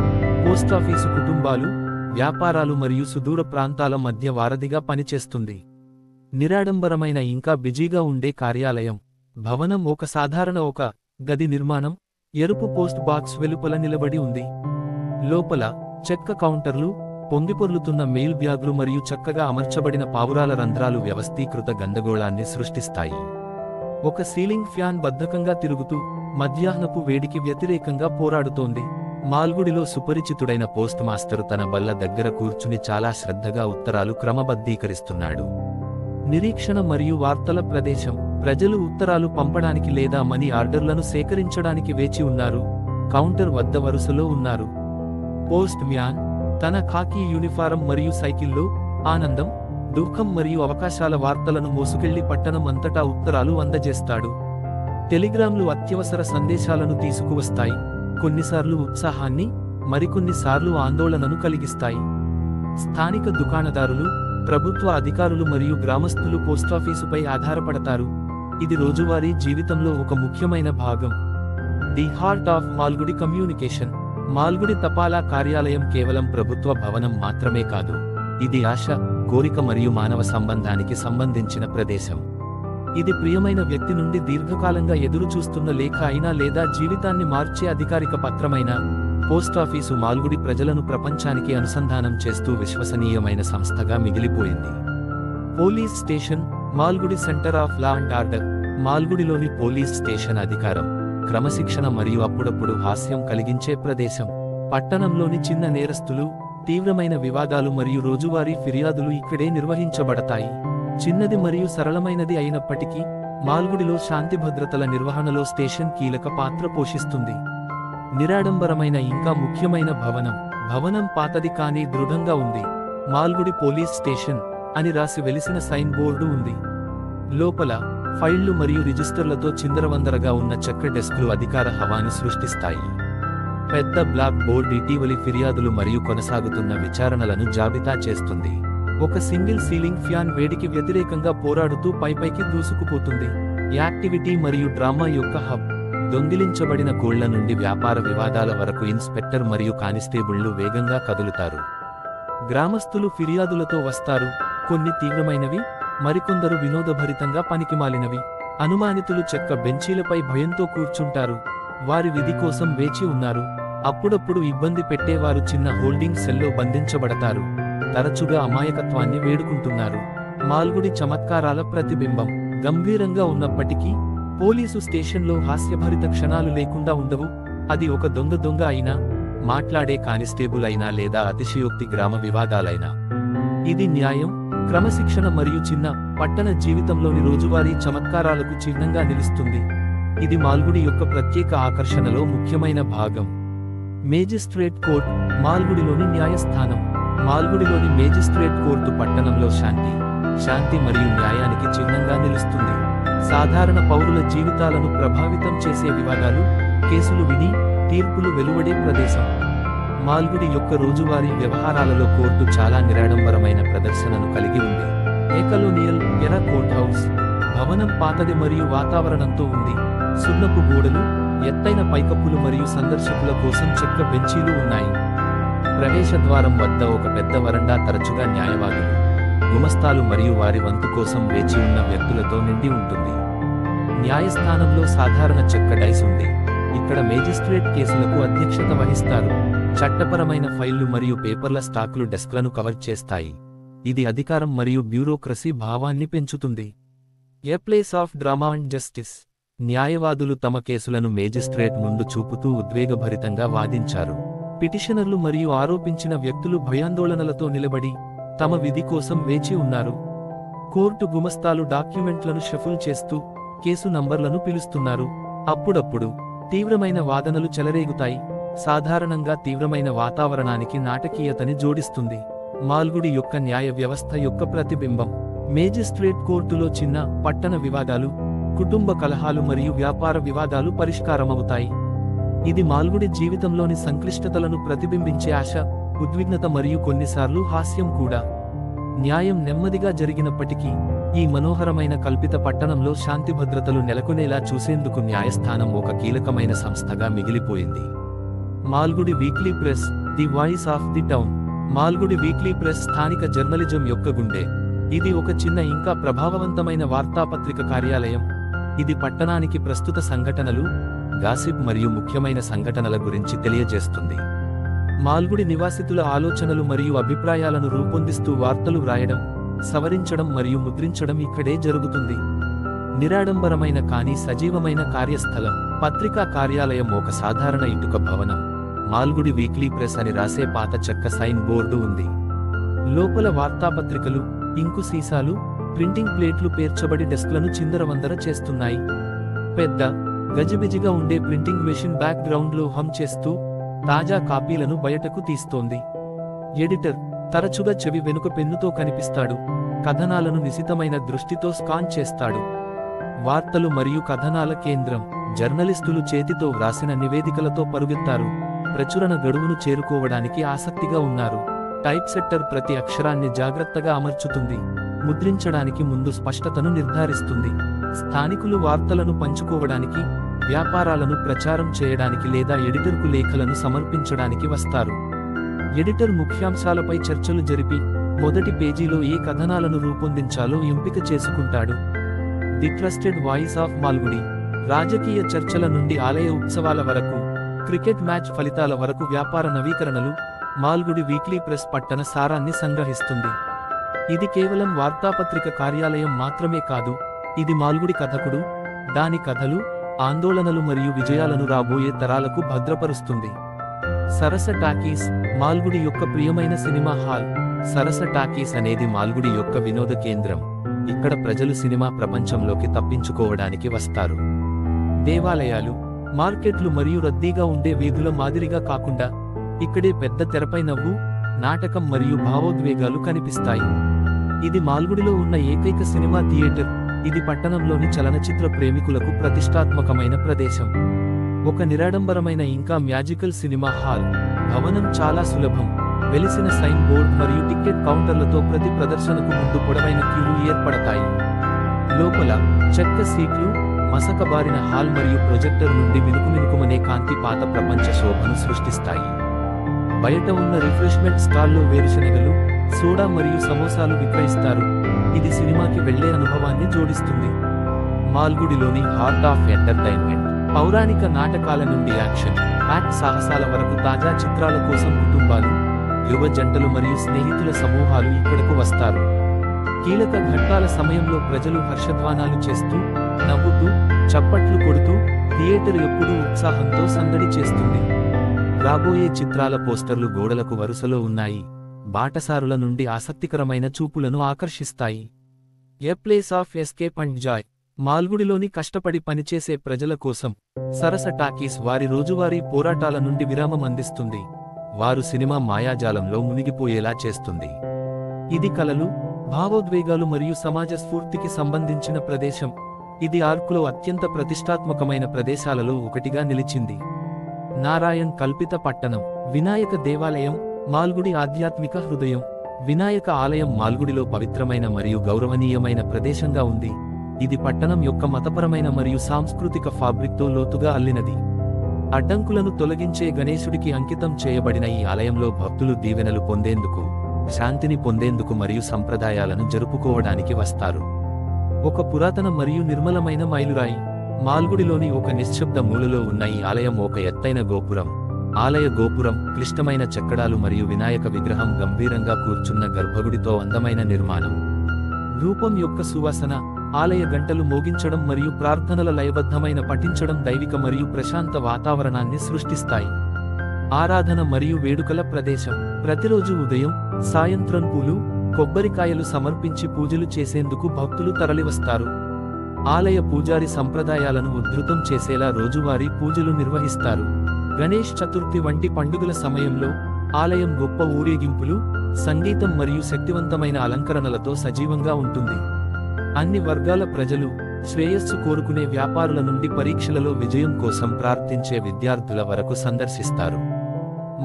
పోస్టాఫీసు కుటుంబాలు, వ్యాపారాలు మరియు సుదూర ప్రాంతాల మధ్య వారధిగా పనిచేస్తుంది. నిరాడంబరమైన ఇంకా బిజీగా ఉండే కార్యాలయం. భవనం ఒక సాధారణ గది నిర్మాణం, ఎరుపు పోస్ట్ బాక్స్ వెలుపల నిలబడి ఉంది. లోపల చెక్క కౌంటర్లు, పొంగిపొర్లుతున్న మెయిల్ బ్యాగులు మరియు చక్కగా అమర్చబడిన పావురాల రంధ్రాలు వ్యవస్థీకృత గందరగోళాన్ని సృష్టిస్తాయి. ఒక సీలింగ్ ఫ్యాన్ బద్ధకంగా తిరుగుతూ మధ్యాహ్నపు వేడికి వ్యతిరేకంగా పోరాడుతోంది. మాల్గుడిలో సుపరిచితుడైన పోస్ట్ మాస్టరు తన బల్ల దగ్గర కూర్చుని చాలా శ్రద్ధగా ఉత్తరాలు క్రమబద్ధీకరిస్తున్నాడు. నిరీక్షణ మరియు వార్తల ప్రదేశం. ప్రజలు ఉత్తరాలు పంపడానికి లేదా మనీ ఆర్డర్లను సేకరించడానికి వేచి ఉన్నారు. కౌంటర్ వద్ద వరుసలో ఉన్నారు. పోస్ట్ మ్యాన్ తన ఖాకీ యూనిఫారం మరియు సైకిల్లో ఆనందం, దుఃఖం మరియు అవకాశాల వార్తలను మోసుకెళ్లి పట్టణం అంతటా ఉత్తరాలు అందజేస్తాడు. టెలిగ్రామ్లు అత్యవసర సందేశాలను తీసుకువస్తాయి, కొన్నిసార్లు ఉత్సాహాన్ని, మరికొన్నిసార్లు ఆందోళనను కలిగిస్తాయి. స్థానిక దుకాణదారులు, ప్రభుత్వ అధికారులు మరియు గ్రామస్తులు పోస్టాఫీసుపై ఆధారపడతారు. ఇది రోజువారీ జీవితంలో ఒక ముఖ్యమైన భాగం. The heart of Malgudi communication. Malgudi తపాలా కార్యాలయం కేవలం ప్రభుత్వ భవనం మాత్రమే కాదు, ఇది ఆశ, కోరిక మరియు మానవ సంబంధానికి సంబంధించిన ప్రదేశం. ఇది ప్రియమైన వ్యక్తి నుండి దీర్ఘకాలంగా ఎదురుచూస్తున్న లేఖ అయినా లేదా జీవితాన్ని మార్చే అధికారిక పత్రమైనా, పోస్టాఫీసు మాల్గుడి ప్రజలను ప్రపంచానికి అనుసంధానం చేస్తూ విశ్వసనీయమైన సంస్థగా మిగిలిపోయింది. Police station. Malgudi centre of law and order. మాల్గుడిలోని పోలీస్ స్టేషన్ అధికారం, క్రమశిక్షణ మరియు అప్పుడప్పుడు హాస్యం కలిగించే ప్రదేశం. పట్టణంలోని చిన్న నేరస్తులు, తీవ్రమైన వివాదాలు మరియు రోజువారీ ఫిర్యాదులు ఇక్కడే నిర్వహించబడతాయి. చిన్నది మరియు సరళమైనది అయినప్పటికీ, మాల్గుడిలో శాంతి భద్రతల నిర్వహణలో స్టేషన్ కీలక పాత్ర పోషిస్తుంది. నిరాడంబరమైన ఇంకా ముఖ్యమైన భవనం. భవనం పాతది కానీ దృఢంగా ఉంది. మాల్గుడి పోలీస్ స్టేషన్ అని రాసి వెలిసిన సైన్ బోర్డు ఉంది. లోపల ఫైళ్లు మరియు రిజిస్టర్లతో చిందరవందరగా ఉన్న చెక్క డెస్క్లు అధికార హవాను సృష్టిస్తాయి. పెద్ద బ్లాక్ బోర్డు ఇటీవలి ఫిర్యాదులు మరియు కొనసాగుతున్న విచారణలను జాబితా చేస్తుంది. ఒక సింగిల్ సీలింగ్ ఫ్యాన్ వేడికి వ్యతిరేకంగా పోరాడుతూ పైపైకి దూసుకుపోతుంది. యాక్టివిటీ మరియు డ్రామా యొక్క హబ్. దొంగిలించబడిన గోళ్ల నుండి వ్యాపార వివాదాల వరకు ఇన్స్పెక్టర్ మరియు కానిస్టేబుళ్లు వేగంగా కదులుతారు. గ్రామస్తులు ఫిర్యాదులతో వస్తారు, కొన్ని తీవ్రమైనవి, మరికొందరు వినోదభరితంగా పనికిమాలినవి. అనుమానితులు చెక్క బెంచీలపై భయంతో కూర్చుంటారు, వారి విధి కోసం వేచి ఉన్నారు. అప్పుడప్పుడు ఇబ్బంది పెట్టేవారు చిన్న హోల్డింగ్ సెల్లో బంధించబడతారు, తరచుగా అమాయకత్వాన్ని వేడుకుంటున్నారు. మాల్గుడి చమత్కారాల ప్రతిబింబం. గంభీరంగా ఉన్నప్పటికీ, పోలీసు స్టేషన్లో హాస్యభరిత క్షణాలు లేకుండా ఉండవు. అది ఒక దొంగ అయినా, మాట్లాడే కానిస్టేబుల్ అయినా లేదా అతిశయోక్తి గ్రామ వివాదాలైనా. ఇది న్యాయం, క్రమశిక్షణ మరియు చిన్న పట్టణ జీవితంలోని రోజువారీ చమత్కారాలకు చిహ్నంగా నిలుస్తుంది. ఇది మాల్గుడి యొక్క ప్రత్యేక ఆకర్షణలో ముఖ్యమైన భాగం. Magistrate court. మాల్గుడిలోని న్యాయస్థానం. మాల్గుడిలోని మేజిస్ట్రేట్ కోర్టు పట్టణంలో శాంతి మరియు న్యాయానికి చిహ్నంగా నిలుస్తుంది. సాధారణ పౌరుల జీవితాలను ప్రభావితం చేసే వివాదాలు, కేసులు విని తీర్పులు వెలువడే ప్రదేశం. మాల్గుడి యొక్క రోజువారీ వ్యవహారాలలో కోర్టు చాలా నిరాడంబరమైన ప్రదర్శనను కలిగి ఉంది. ఏకలోనియల్ ఎరా కోర్ట్ హౌస్. భవనం పాతది మరియు వాతావరణంతో ఉంది. సున్నపు గోడలు, ఎత్తైన పైకప్పులు మరియు సందర్శకుల కోసం చెక్క బెంచీలు ఉన్నాయి. ప్రవేశద్వారం వద్ద ఒక పెద్ద వరండా తరచుగా న్యాయవాదులు, గుమస్తాలు మరియు వారి వంతు కోసం వేచి ఉన్న వ్యక్తులతో నిండి ఉంటుంది. న్యాయస్థానంలో సాధారణ చెక్క డైస్ ఉంది. ఇక్కడ మేజిస్ట్రేట్ కేసులకు అధ్యక్షత వహిస్తారు. చట్టపరమైన ఫైళ్లు మరియు పేపర్ల స్టాక్లు డెస్క్లను కవర్ చేస్తాయి. ఇది అధికారం మరియు బ్యూరోక్రసీ భావాన్ని పెంచుతుంది. A place of drama and justice. న్యాయవాదులు తమ కేసులను మేజిస్ట్రేట్ ముందు చూపుతూ ఉద్వేగభరితంగా వాదించారు. పిటిషనర్లు మరియు ఆరోపించిన వ్యక్తులు భయాందోళనలతో నిలబడి తమ విధి కోసం వేచి ఉన్నారు. కోర్టు గుమస్తాలు డాక్యుమెంట్లను షఫుల్ చేస్తూ కేసు నంబర్లను పిలుస్తున్నారు. అప్పుడప్పుడు తీవ్రమైన వాదనలు చెలరేగుతాయి. సాధారణంగా తీవ్రమైన వాతావరణానికి నాటకీయతని జోడిస్తుంది. మాల్గుడి యొక్క న్యాయ వ్యవస్థ యొక్క ప్రతిబింబం. మేజిస్ట్రేట్ కోర్టులో చిన్న పట్టణ వివాదాలు, కుటుంబ కలహాలు మరియు వ్యాపార వివాదాలు పరిష్కారమవుతాయి. ఇది మాల్గుడి జీవితంలోని సంక్లిష్టతలను ప్రతిబింబించే ఆశ, ఉద్విగ్నత మరియు కొన్నిసార్లు హాస్యం కూడా. న్యాయం నెమ్మదిగా జరిగినప్పటికీ, ఈ మనోహరమైన కల్పిత పట్టణంలో శాంతి భద్రతలు నెలకొనేలా చూసేందుకు న్యాయస్థానం ఒక కీలకమైన సంస్థగా మిగిలిపోయింది. Malgudi weekly press. The voice of the town. Malgudi weekly press స్థానిక జర్నలిజం యొక్క గుండె. ఇది ఒక చిన్న ఇంకా ప్రభావవంతమైన వార్తాపత్రిక కార్యాలయం. ఇది పట్టణానికి ప్రస్తుత సంఘటనలు, గాసిప్ మరియు ముఖ్యమైన సంఘటనల గురించి తెలియజేస్తుంది. మాల్గుడి నివాసితుల ఆలోచనలు మరియు అభిప్రాయాలను రూపొందిస్తూ వార్తలు వ్రాయడం, సవరించడం మరియు ముద్రించడం ఇక్కడే జరుగుతుంది. నిరాడంబరమైన కానీ సజీవమైన కార్యస్థలం. పత్రికా కార్యాలయం ఒక సాధారణ ఇటుక భవనం. మాల్గుడి వీక్లీ ప్రెస్ అని రాసే పాత చెక్క సైన్ బోర్డు ఉంది. లోపల వార్తాపత్రికలు, ఇంకు సీసాలు, ప్రింటింగ్ ప్లేట్లు పేర్చబడి డెస్క్లను చిందరవందర చేస్తున్నాయి. పెద్ద, గజిబిజిగా ఉండే ప్రింటింగ్ మెషిన్ బ్యాక్ గ్రౌండ్లో హమ్ చేస్తూ తాజా కాపీలను బయటకు తీస్తోంది. ఎడిటర్ తరచుగా చెవి వెనుక పెన్నుతో కనిపిస్తాడు. కథనాలను నిశితమైన దృష్టితో స్కాన్ చేస్తాడు. వార్తలు మరియు కథనాల కేంద్రం. జర్నలిస్టులు చేతితో వ్రాసిన నివేదికలతో పరుగెత్తారు. ప్రచురణ గడువును చేరుకోవడానికి ఆసక్తిగా ఉన్నారు. టైప్ సెట్టర్ ప్రతి అక్షరాన్ని జాగ్రత్తగా అమర్చుతుంది. ముద్రించడానికి ముందు స్పష్టతను నిర్ధారిస్తుంది. స్థానికులు వార్తలను పంచుకోవడానికి, వ్యాపారాలను ప్రచారం చేయడానికి లేదా ఎడిటర్కు లేఖలను సమర్పించడానికి వస్తారు. ఎడిటర్ ముఖ్యాంశాలపై చర్చలు జరిపి, మొదటి పేజీలో ఏ కథనాలను రూపొందించాలో ఎంపిక చేసుకుంటాడు. The trusted voice of Malgudi. రాజకీయ చర్చల నుండి ఆలయ ఉత్సవాల వరకు, క్రికెట్ మ్యాచ్ ఫలితాల వరకు వ్యాపార నవీకరణలు, మాల్గుడి వీక్లీ ప్రెస్ పట్టణ సారాన్ని సంగ్రహిస్తుంది. ఇది కేవలం వార్తాపత్రిక కార్యాలయం మాత్రమే కాదు, ఇది మాల్గుడి కథకుడు, దాని కథలు, ఆందోళనలు మరియు విజయాలను రాబోయే తరాలకు భద్రపరుస్తుంది. సరస టాకీస్, మాల్గుడి యొక్క ప్రియమైన సినిమా హాల్. సరస టాకీస్ అనేది మాల్గుడి యొక్క వినోద కేంద్రం. ఇక్కడ ప్రజలు సినిమా ప్రపంచంలోకి తప్పించుకోవడానికి వస్తారు. దేవాలయాలు, మార్కెట్లు మరియు రద్దీగా ఉండే వీధుల మాదిరిగా కాకుండా, ఇక్కడే పెద్ద తెరపై నవ్వు, నాటకం మరియు భావోద్వేగాలు కనిపిస్తాయి. ఇది మాల్గుడిలో ఉన్న ఏకైక సినిమా థియేటర్. ఇది పట్టణంలోని చలనచిత్ర ప్రేమికులకు ప్రతిష్టాత్మకమైన ప్రదేశం. ఒక నిరాడంబరమైన ఇంకా మ్యాజికల్ సినిమా హాల్. భవనం చాలా సులభం. వెలిసిన సైన్ బోర్డ్ మరియు టికెట్ కౌంటర్లతో ప్రతి ప్రదర్శనకు ముందు పొడవైన క్యూలు ఏర్పడతాయి. లోపల చెక్క సీట్లు, మసకబారిన హాల్ మరియు ప్రొజెక్టర్ నుండి మినుకుమినుకుమనే కాంతి పాత ప్రపంచ శోభను సృష్టిస్తాయి. బయట ఉన్న రిఫ్రెష్మెంట్ స్టాల్లో వేరుశనగలు, సోడా మరియు సమోసాలు విక్రయిస్తారు. ఇది సినిమాకి వెళ్లే అనుభవాన్ని జోడిస్తుంది. మాల్గుడిలోని హార్ట్ ఆఫ్ ఎంటర్టైన్మెంట్. పౌరాణిక నాటకాల నుండి యాక్షన్ ప్యాక్ సాహసాల వరకు తాజా చిత్రాల కోసం కుటుంబాలు, యువ జంటలు మరియు స్నేహితుల సమూహాలు ఇక్కడకు వస్తారు. కీలక ఘట్టాల సమయంలో ప్రజలు హర్షధ్వానాలు చేస్తూ, నవ్వుతూ, చప్పట్లు కొడుతూ, థియేటర్ ఎప్పుడూ ఉత్సాహంతో సందడి చేస్తుంది. రాబోయే చిత్రాల పోస్టర్లు గోడలకు వరుసలో ఉన్నాయి. బాటసారుల నుండి ఆసక్తికరమైన చూపులను ఆకర్షిస్తాయి. A place of escape and joy. మాల్గుడిలోని కష్టపడి పనిచేసే ప్రజల కోసం సరస టాకీస్ వారి రోజువారీ పోరాటాల నుండి విరామం అందిస్తుంది. వారు సినిమా మాయాజాలంలో మునిగిపోయేలా చేస్తుంది. ఇది కలలు, భావోద్వేగాలు మరియు సమాజ స్ఫూర్తికి సంబంధించిన ప్రదేశం. ఇది ఆర్క్లో అత్యంత ప్రతిష్టాత్మకమైన ప్రదేశాలలో ఒకటిగా నిలిచింది. నారాయణ్ కల్పిత పట్టణం. వినాయక దేవాలయం, మాల్గుడి ఆధ్యాత్మిక హృదయం. వినాయక ఆలయం మాల్గుడిలో పవిత్రమైన మరియు గౌరవనీయమైన ప్రదేశంగా ఉంది. ఇది పట్టణం యొక్క మతపరమైన మరియు సాంస్కృతిక ఫాబ్రిక్తో లోతుగా అల్లినది. అడ్డంకులను తొలగించే గణేశుడికి అంకితం చేయబడిన ఈ ఆలయంలో భక్తులు దీవెనలు పొందేందుకు, శాంతిని పొందేందుకు మరియు సంప్రదాయాలను జరుపుకోవడానికి వస్తారు. ఒక పురాతన మరియు నిర్మలమైన మైలురాయి. మాల్గుడిలోని ఒక నిశ్శబ్ద మూలలో ఉన్న ఈ ఆలయం ఒక ఎత్తైన గోపురం. ఆలయ గోపురం, క్లిష్టమైన చెక్కడాలు మరియు వినాయక విగ్రహం గంభీరంగా కూర్చున్న గర్భగుడితో అందమైన నిర్మాణం. రూపం యొక్క సువాసన, ఆలయ గంటలు మోగించడం మరియు ప్రార్థనల లయబద్ధమైన పఠించడం దైవిక మరియు ప్రశాంత వాతావరణాన్ని సృష్టిస్తాయి. ఆరాధన మరియు వేడుకల ప్రదేశం. ప్రతిరోజు ఉదయం, సాయంత్రం పూలు, కొబ్బరికాయలు సమర్పించి పూజలు చేసేందుకు భక్తులు తరలివస్తారు. ఆలయ పూజారి సంప్రదాయాలను ఉద్ధృతం చేసేలా రోజువారీ పూజలు నిర్వహిస్తారు. గణేష్ చతుర్థి వంటి పండుగల సమయంలో ఆలయం గొప్ప ఊరేగింపులు, సంగీతం మరియు శక్తివంతమైన అలంకరణలతో సజీవంగా ఉంటుంది. అన్ని వర్గాల ప్రజలు, శ్రేయస్సు కోరుకునే వ్యాపారుల నుండి పరీక్షలలో విజయం కోసం ప్రార్థించే విద్యార్థుల వరకు సందర్శిస్తారు.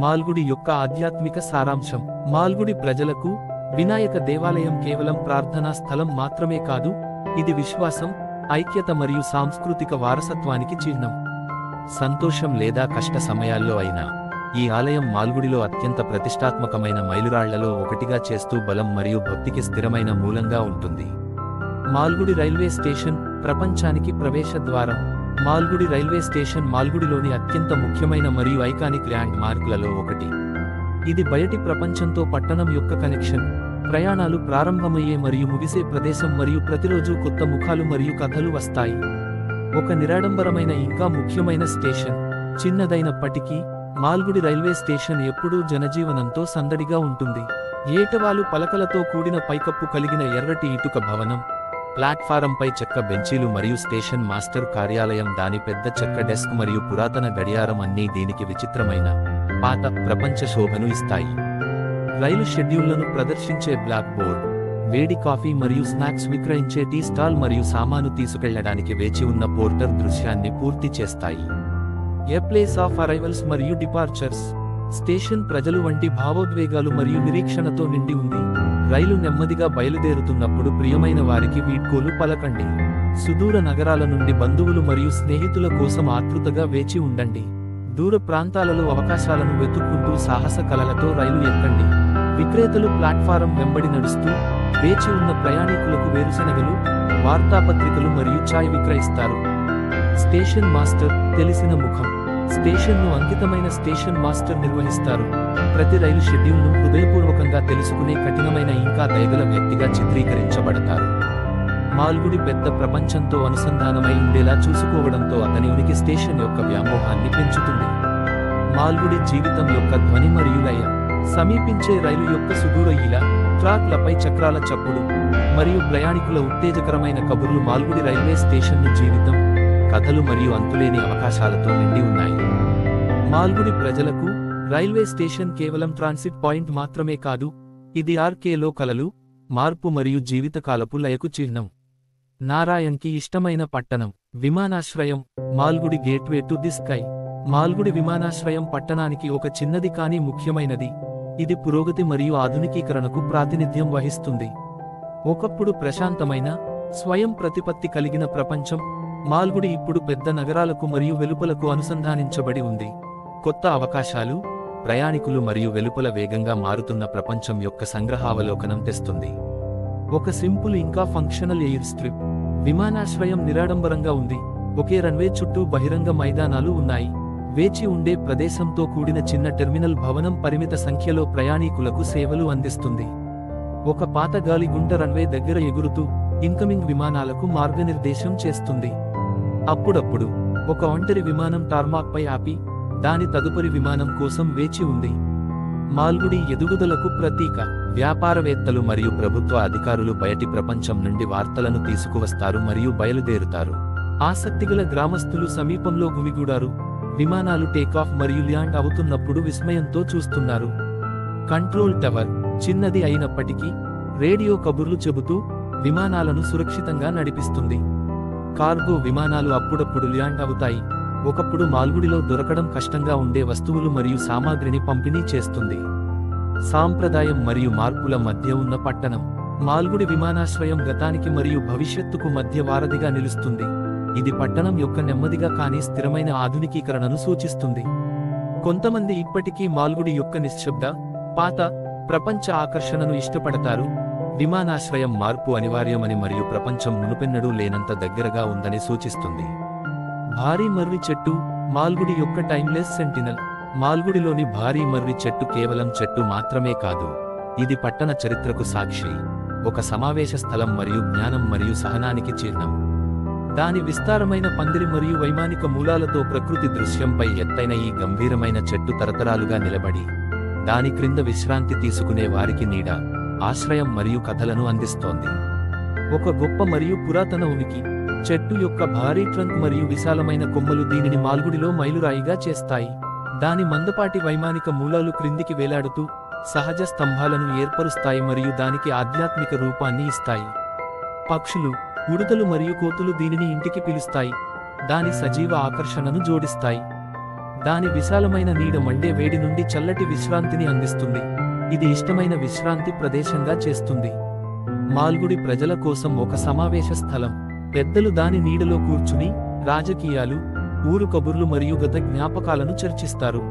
మాల్గుడి యొక్క ఆధ్యాత్మిక సారాంశం. మాల్గుడి ప్రజలకు వినాయక దేవాలయం కేవలం ప్రార్థనా స్థలం మాత్రమే కాదు, ఇది విశ్వాసం, ఐక్యత మరియు సాంస్కృతిక వారసత్వానికి చిహ్నం. సంతోషం లేదా కష్ట సమయాల్లో అయినా ఈ ఆలయం మాల్గుడిలో అత్యంత ప్రతిష్టాత్మకమైన మైలురాళ్లలో ఒకటిగా చేస్తూ బలం మరియు భక్తికి స్థిరమైన మూలంగా ఉంటుంది. మాల్గుడి రైల్వే స్టేషన్ ప్రపంచానికి ప్రవేశ ద్వారం. మాల్గుడి రైల్వే స్టేషన్ మాల్గుడిలోని అత్యంత ముఖ్యమైన మరియు ఐకానిక్ ల్యాండ్ మార్కులలో ఒకటి. ఇది బయటి ప్రపంచంతో పట్టణం యొక్క కనెక్షన్, ప్రయాణాలు ప్రారంభమయ్యే మరియు ముగిసే ప్రదేశం మరియు ప్రతిరోజు కొత్త ముఖాలు మరియు కథలు వస్తాయి. ఒక నిరాడంబరమైన ఇంకా ముఖ్యమైన స్టేషన్. చిన్నదైనప్పటికీ మాల్గుడి రైల్వే స్టేషన్ ఎప్పుడూ జనజీవనంతో సందడిగా ఉంటుంది. ఏటవాలు పలకలతో కూడిన పైకప్పు కలిగిన ఎర్రటి ఇటుక భవనం, ప్లాట్ఫారంపై చెక్క బెంచీలు మరియు స్టేషన్ మాస్టర్ కార్యాలయం దాని పెద్ద చెక్క డెస్క్ మరియు పురాతన గడియారం అన్నీ దీనికి విచిత్రమైన పాత ప్రపంచ శోభను ఇస్తాయి. రైలు షెడ్యూళ్లను ప్రదర్శించే బ్లాక్ బోర్డ్, వేడి కాఫీ మరియు స్నాక్స్ విక్రయించే టీ స్టాల్ మరియు సామాను తీసుకెళ్లడానికి వేచి ఉన్న పోర్టర్ దృశ్యాన్ని పూర్తి చేస్తాయి. ఏ ప్లేస్ ఆఫ్ అరైవల్స్ మరియు డిపార్చర్స్. స్టేషన్ ప్రజలు వంటి భావోద్వేగాలు మరియు నిరీక్షణతో నిండి ఉంది. రైలు నెమ్మదిగా బయలుదేరుతున్నప్పుడు ప్రియమైన వారికి వీడ్కోలు పలకండి. సుదూర నగరాల నుండి బంధువులు మరియు స్నేహితుల కోసం ఆతృతగా వేచి ఉండండి. దూర ప్రాంతాలలో అవకాశాలను వెతుక్కుంటూ సాహస కలలతో రైలు ఎక్కండి. విక్రేతలు ప్లాట్ఫారం వెంబడి నడుస్తూ వేచి ఉన్న ప్రయాణికులకు వేరుశెనగలు, వార్తాపత్రికలు మరియు చాయ్ విక్రయిస్తారు. స్టేషన్ మాస్టర్ తెలిసిన ముఖం. స్టేషన్ను అంకితమైన స్టేషన్ మాస్టర్ నిర్వహిస్తారు. ప్రతి రైలు షెడ్యూల్ను హృదయపూర్వకంగా తెలుసుకునే కఠినమైన ఇంకా దయగల వ్యక్తిగా చిత్రీకరించబడతారు. మాల్గుడి పెద్ద ప్రపంచంతో అనుసంధానమై ఉండేలా చూసుకోవడంతో అతని ఉనికి స్టేషన్ యొక్క వ్యామోహాన్ని పెంచుతుంది. మాల్గుడి జీవితం యొక్క ధ్వని మరియు లయ. సమీపించే రైలు యొక్క సుదూర ఈల, ట్రాక్లపై చక్రాల చప్పుడు మరియు ప్రయాణికుల ఉత్తేజకరమైన కబుర్లు మాల్గుడి రైల్వే స్టేషన్ను జీవితం, కథలు మరియు అంతులేని అవకాశాలతో నిండి ఉన్నాయి. మాల్గుడి ప్రజలకు రైల్వే స్టేషన్ కేవలం ట్రాన్సిట్ పాయింట్ మాత్రమే కాదు, ఇది ఆర్కేలో కలలు, మార్పు మరియు జీవితకాలపు లయకు చిహ్నం. నారాయణ్కి ఇష్టమైన పట్టణం. విమానాశ్రయం. Malgudi gateway to the sky. Malgudi విమానాశ్రయం పట్టణానికి ఒక చిన్నది కానీ ముఖ్యమైనది. ఇది పురోగతి మరియు ఆధునికీకరణకు ప్రాతినిధ్యం వహిస్తుంది. ఒకప్పుడు ప్రశాంతమైన, స్వయం ప్రతిపత్తి కలిగిన ప్రపంచం, మాల్గుడి ఇప్పుడు పెద్ద నగరాలకు మరియు వెలుపలకు అనుసంధానించబడి ఉంది. కొత్త అవకాశాలు, ప్రయాణికులు మరియు వెలుపల వేగంగా మారుతున్న ప్రపంచం యొక్క సంగ్రహావలోకనం తెస్తుంది. ఒక సింపుల్ ఇంకా ఫంక్షనల్ ఎయిర్ స్ట్రిప్. విమానాశ్రయం నిరాడంబరంగా ఉంది. ఒకే రన్వే చుట్టూ బహిరంగ మైదానాలు ఉన్నాయి. వేచి ఉండే ప్రదేశంతో కూడిన చిన్న టెర్మినల్ భవనం పరిమిత సంఖ్యలో ప్రయాణికులకు సేవలు అందిస్తుంది. ఒక పాత గాలి గుంట రన్వే దగ్గర ఎగురుతూ ఇన్కమింగ్ విమానాలకు మార్గనిర్దేశం చేస్తుంది. అప్పుడప్పుడు ఒక ఒంటరి విమానం టార్మాక్పై ఆపి దాని తదుపరి విమానం కోసం వేచి ఉంది. మాల్గుడి ఎదుగుదలకు ప్రతీక. వ్యాపారవేత్తలు మరియు ప్రభుత్వ అధికారులు బయటి ప్రపంచం నుండి వార్తలను తీసుకువస్తారు మరియు బయలుదేరుతారు. ఆసక్తిగల గ్రామస్తులు సమీపంలో గుమిగూడారు. విమానాలు టేకాఫ్ మరియు ల్యాండ్ అవుతున్నప్పుడు విస్మయంతో చూస్తున్నారు. Control tower. చిన్నది అయినప్పటికీ రేడియో కబుర్లు చెబుతూ విమానాలను సురక్షితంగా నడిపిస్తుంది. కార్గో విమానాలు అప్పుడప్పుడు ల్యాండ్ అవుతాయి. ఒకప్పుడు మాల్గుడిలో దొరకడం కష్టంగా ఉండే వస్తువులు మరియు సామాగ్రిని పంపిణీ చేస్తుంది. సాంప్రదాయం మరియు మార్పుల మధ్య ఉన్న పట్టణం. మాల్గుడి విమానాశ్రయం గతానికి మరియు భవిష్యత్తుకు మధ్య వారధిగా నిలుస్తుంది. ఇది పట్టణం యొక్క నెమ్మదిగా కానీ స్థిరమైన ఆధునికీకరణను సూచిస్తుంది. కొంతమంది ఇప్పటికీ మాల్గుడి యొక్క నిశ్శబ్ద, పాత ప్రపంచ ఆకర్షణను ఇష్టపడతారు. విమానాశ్రయం మార్పు అనివార్యమని మరియు ప్రపంచం మునుపెన్నడూ లేనంత దగ్గరగా ఉందని సూచిస్తుంది. భారీ మర్రి చెట్టు. మాల్గుడి యొక్క టైమ్లెస్ సెంటినల్. మాల్గుడిలోని భారీ మర్రి చెట్టు కేవలం చెట్టు మాత్రమే కాదు, ఇది పట్టణ చరిత్రకు సాక్షి, ఒక సమావేశ స్థలం మరియు జ్ఞానం మరియు సహనానికి చిహ్నం. దాని విస్తారమైన పందిరి మరియు వైమానిక మూలాలతో ప్రకృతి దృశ్యంపై ఎత్తైన ఈ గంభీరమైన చెట్టు తరతరాలుగా నిలబడి దాని క్రింద విశ్రాంతి తీసుకునే వారికి నీడ, ఆశ్రయం మరియు కథలను అందిస్తోంది. ఒక గొప్ప మరియు పురాతన ఉనికి. చెట్టు యొక్క భారీ ట్రంక్ మరియు విశాలమైన కొమ్మలు దీనిని మాల్గుడిలో మైలురాయిగా చేస్తాయి. దాని మందపాటి వైమానిక మూలాలు క్రిందికి వేలాడుతూ సహజ స్తంభాలను ఏర్పరుస్తాయి మరియు దానికి ఆధ్యాత్మిక రూపాన్ని ఇస్తాయి. పక్షులు, ఉడుతలు మరియు కోతులు దీనిని ఇంటికి పిలుస్తాయి, దాని సజీవ ఆకర్షణను జోడిస్తాయి. దాని విశాలమైన నీడ మండే వేడి నుండి చల్లటి విశ్రాంతిని అందిస్తుంది. ఇది ఇష్టమైన విశ్రాంతి ప్రదేశంగా చేస్తుంది. మాల్గుడి ప్రజల కోసం ఒక సమావేశ స్థలం. పెద్దలు దాని నీడలో కూర్చుని రాజకీయాలు, ఊరు కబుర్లు మరియు గత జ్ఞాపకాలను చర్చిస్తారు.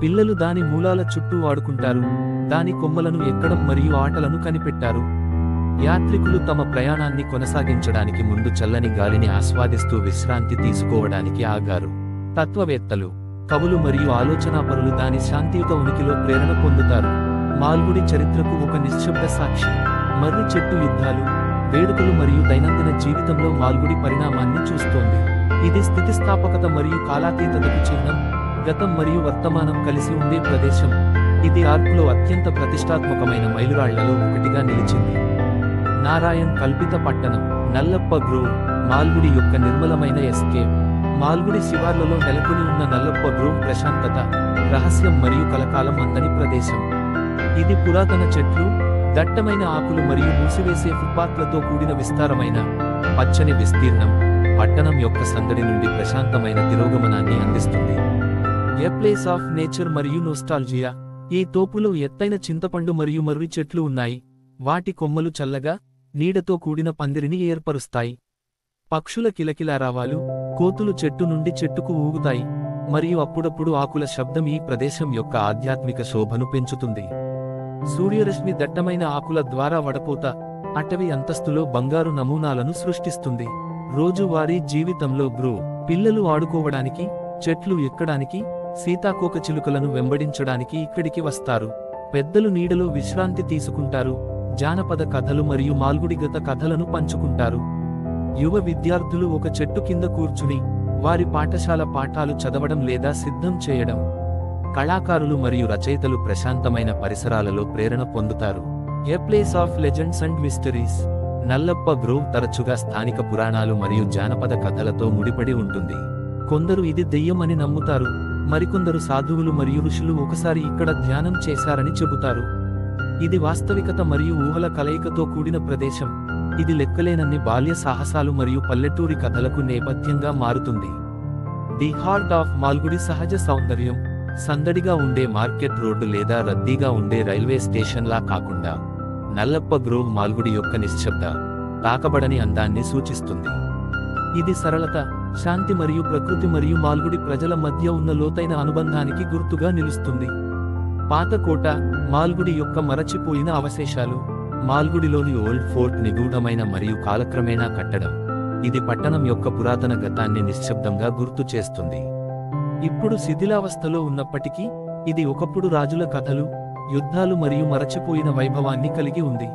పిల్లలు దాని మూలాల చుట్టూ ఆడుకుంటారు, దాని కొమ్మలను ఎక్కడం మరియు ఆటలను కనిపెట్టారు. యాత్రికులు తమ ప్రయాణాన్ని కొనసాగించడానికి ముందు చల్లని గాలిని ఆస్వాదిస్తూ విశ్రాంతి తీసుకోవడానికి ఆగారు. తత్వవేత్తలు, కవులు మరియు ఆలోచనాపరులు దాని శాంతియుత ఉనికిలో ప్రేరణ పొందుతారు. మాల్గుడి చరిత్రకు ఒక నిశ్శబ్ద సాక్షి. మర్రి చెట్టు యుద్ధాలు, వేడుకలు మరియు దైనందిన జీవితంలో మాల్గుడి పరిణామాన్ని చూస్తోంది. ఇది స్థితిస్థాపకత మరియు కాలాతీతతకు చిహ్నం, గతం మరియు వర్తమానం కలిసి ఉండే ప్రదేశం. ఇది ఆర్క్లో అత్యంత ప్రతిష్టాత్మకమైన మైలురాళ్లలో ఒకటిగా నిలిచింది. నారాయణ్ కల్పిత పట్టణం, నల్లప్ప గ్రోవ్, మాల్గుడి యొక్క నిర్మలమైన ఎస్కేప్. మాల్గుడి శివార్లలో నెలకొని ఉన్న నల్లప్ప గ్రోవ్ ప్రశాంతత, రహస్యం మరియు కలకాలం అందని ప్రదేశం. ఇది పురాతన చెట్లు, దట్టమైన ఆకులు మరియు మూసివేసే ఫుట్పాత్లతో కూడిన విస్తారమైన పచ్చని విస్తీర్ణం పట్టణం యొక్క సందడి నుండి ప్రశాంతమైన తిరోగమనాన్ని అందిస్తుంది. ఏ ప్లేస్ ఆఫ్ నేచర్ మరియు నోస్టాల్జియా. ఈ తోపులో ఎత్తైన చింతపండు మరియు మర్రి చెట్లు ఉన్నాయి. వాటి కొమ్మలు చల్లగా, నీడతో కూడిన పందిరిని ఏర్పరుస్తాయి. పక్షుల కిలకిలారావాలు, కోతులు చెట్టు నుండి చెట్టుకు ఊగుతాయి, మరియు అప్పుడప్పుడు ఆకుల శబ్దం ఈ ప్రదేశం యొక్క ఆధ్యాత్మిక శోభను పెంచుతుంది. సూర్యరశ్మి దట్టమైన ఆకుల ద్వారా వడపోత అటవీ అంతస్తులో బంగారు నమూనాలను సృష్టిస్తుంది. రోజువారీ జీవితంలో పిల్లలు ఆడుకోవడానికి, చెట్లు ఎక్కడానికి, సీతాకోకచిలుకలను వెంబడించడానికి ఇక్కడికి వస్తారు. పెద్దలు నీడలో విశ్రాంతి తీసుకుంటారు, జానపద కథలు మరియు మాల్గుడి గత కథలను పంచుకుంటారు. యువ విద్యార్థులు ఒక చెట్టు కింద కూర్చుని వారి పాఠశాల పాఠాలు చదవడం లేదా సిద్ధం చేయడం. కళాకారులు మరియు రచయితలు ప్రశాంతమైన పరిసరాలలో ప్రేరణ పొందుతారు. A place of legends and mysteries. Nallappa grove తరచుగా స్థానిక పురాణాలు మరియు జానపద కథలతో ముడిపడి ఉంటుంది. కొందరు ఇది దెయ్యం అని నమ్ముతారు, మరికొందరు సాధువులు మరియు ఋషులు ఒకసారి ఇక్కడ ధ్యానం చేశారని చెబుతారు. ఇది వాస్తవికత మరియు ఊహల కలయికతో కూడిన ప్రదేశం. ఇది లెక్కలేనన్ని బాల్య సాహసాలు మరియు పల్లెటూరి కథలకు నేపథ్యంగా మారుతుంది. ది హార్ట్ ఆఫ్ మాల్గుడి సహజ సౌందర్యం. సందడిగా ఉండే మార్కెట్ రోడ్డు లేదా రద్దీగా ఉండే రైల్వే స్టేషన్లా కాకుండా, నల్లప్ప గ్రోవ్ మాల్గుడి యొక్క నిశ్శబ్ద, తాకబడని అందాన్ని సూచిస్తుంది. ఇది సరళత, శాంతి మరియు ప్రకృతి మరియు మాల్గుడి ప్రజల మధ్య ఉన్న లోతైన అనుబంధానికి గుర్తుగా నిలుస్తుంది. పాత కోట, మాల్గుడి యొక్క మరచిపోయిన అవశేషాలు. మాల్గుడిలోని ఓల్డ్ ఫోర్ట్ నిగూఢమైన మరియు కాలక్రమేణా కట్టడం. ఇది పట్టణం యొక్క పురాతన గతాన్ని నిశ్శబ్దంగా గుర్తు చేస్తుంది. ఇప్పుడు శిథిలావస్థలో ఉన్నప్పటికీ, ఇది ఒకప్పుడు రాజుల కథలు, యుద్ధాలు మరియు మరచిపోయిన వైభవాన్ని కలిగి ఉంది.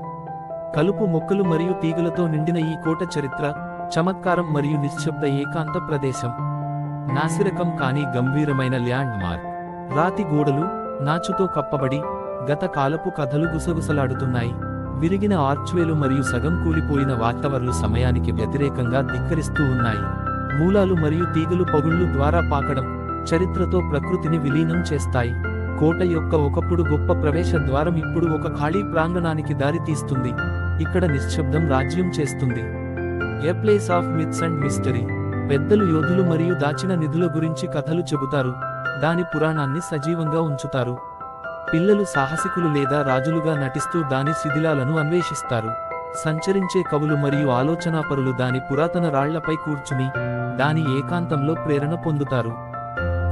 కలుపు మొక్కలు మరియు తీగలతో నిండిన ఈ కోట చరిత్ర, చమత్కారం మరియు నిశ్శబ్ద ఏకాంత ప్రదేశం. నాసిరకం కానీ గంభీరమైన ల్యాండ్ మార్క్. రాతి గోడలు, నాచుతో కప్పబడి, గత కాలపు కథలు గుసగుసలాడుతున్నాయి. విరిగిన ఆర్చ్వేలు మరియు సగం కూలిపోయిన వాటవర్లు సమయానికి వ్యతిరేకంగా ధిక్కరిస్తూ ఉన్నాయి. మూలాలు మరియు తీగలు పగుళ్లు ద్వారా పాకడం, చరిత్రతో ప్రకృతిని విలీనం చేస్తాయి. కోట యొక్క ఒకప్పుడు గొప్ప ప్రవేశ ద్వారం ఇప్పుడు ఒక ఖాళీ ప్రాంగణానికి దారి తీస్తుంది. ఇక్కడ నిశ్శబ్దం రాజ్యం చేస్తుంది. A place of myths and mystery. పెద్దలు యోధులు మరియు దాచిన నిధుల గురించి కథలు చెబుతారు, దాని పురాణాన్ని సజీవంగా ఉంచుతారు. పిల్లలు సాహసికులు లేదా రాజులుగా నటిస్తూ దాని శిథిలాలను అన్వేషిస్తారు. సంచరించే కవులు మరియు ఆలోచనాపరులు దాని పురాతన రాళ్లపై కూర్చుని దాని ఏకాంతంలో ప్రేరణ పొందుతారు.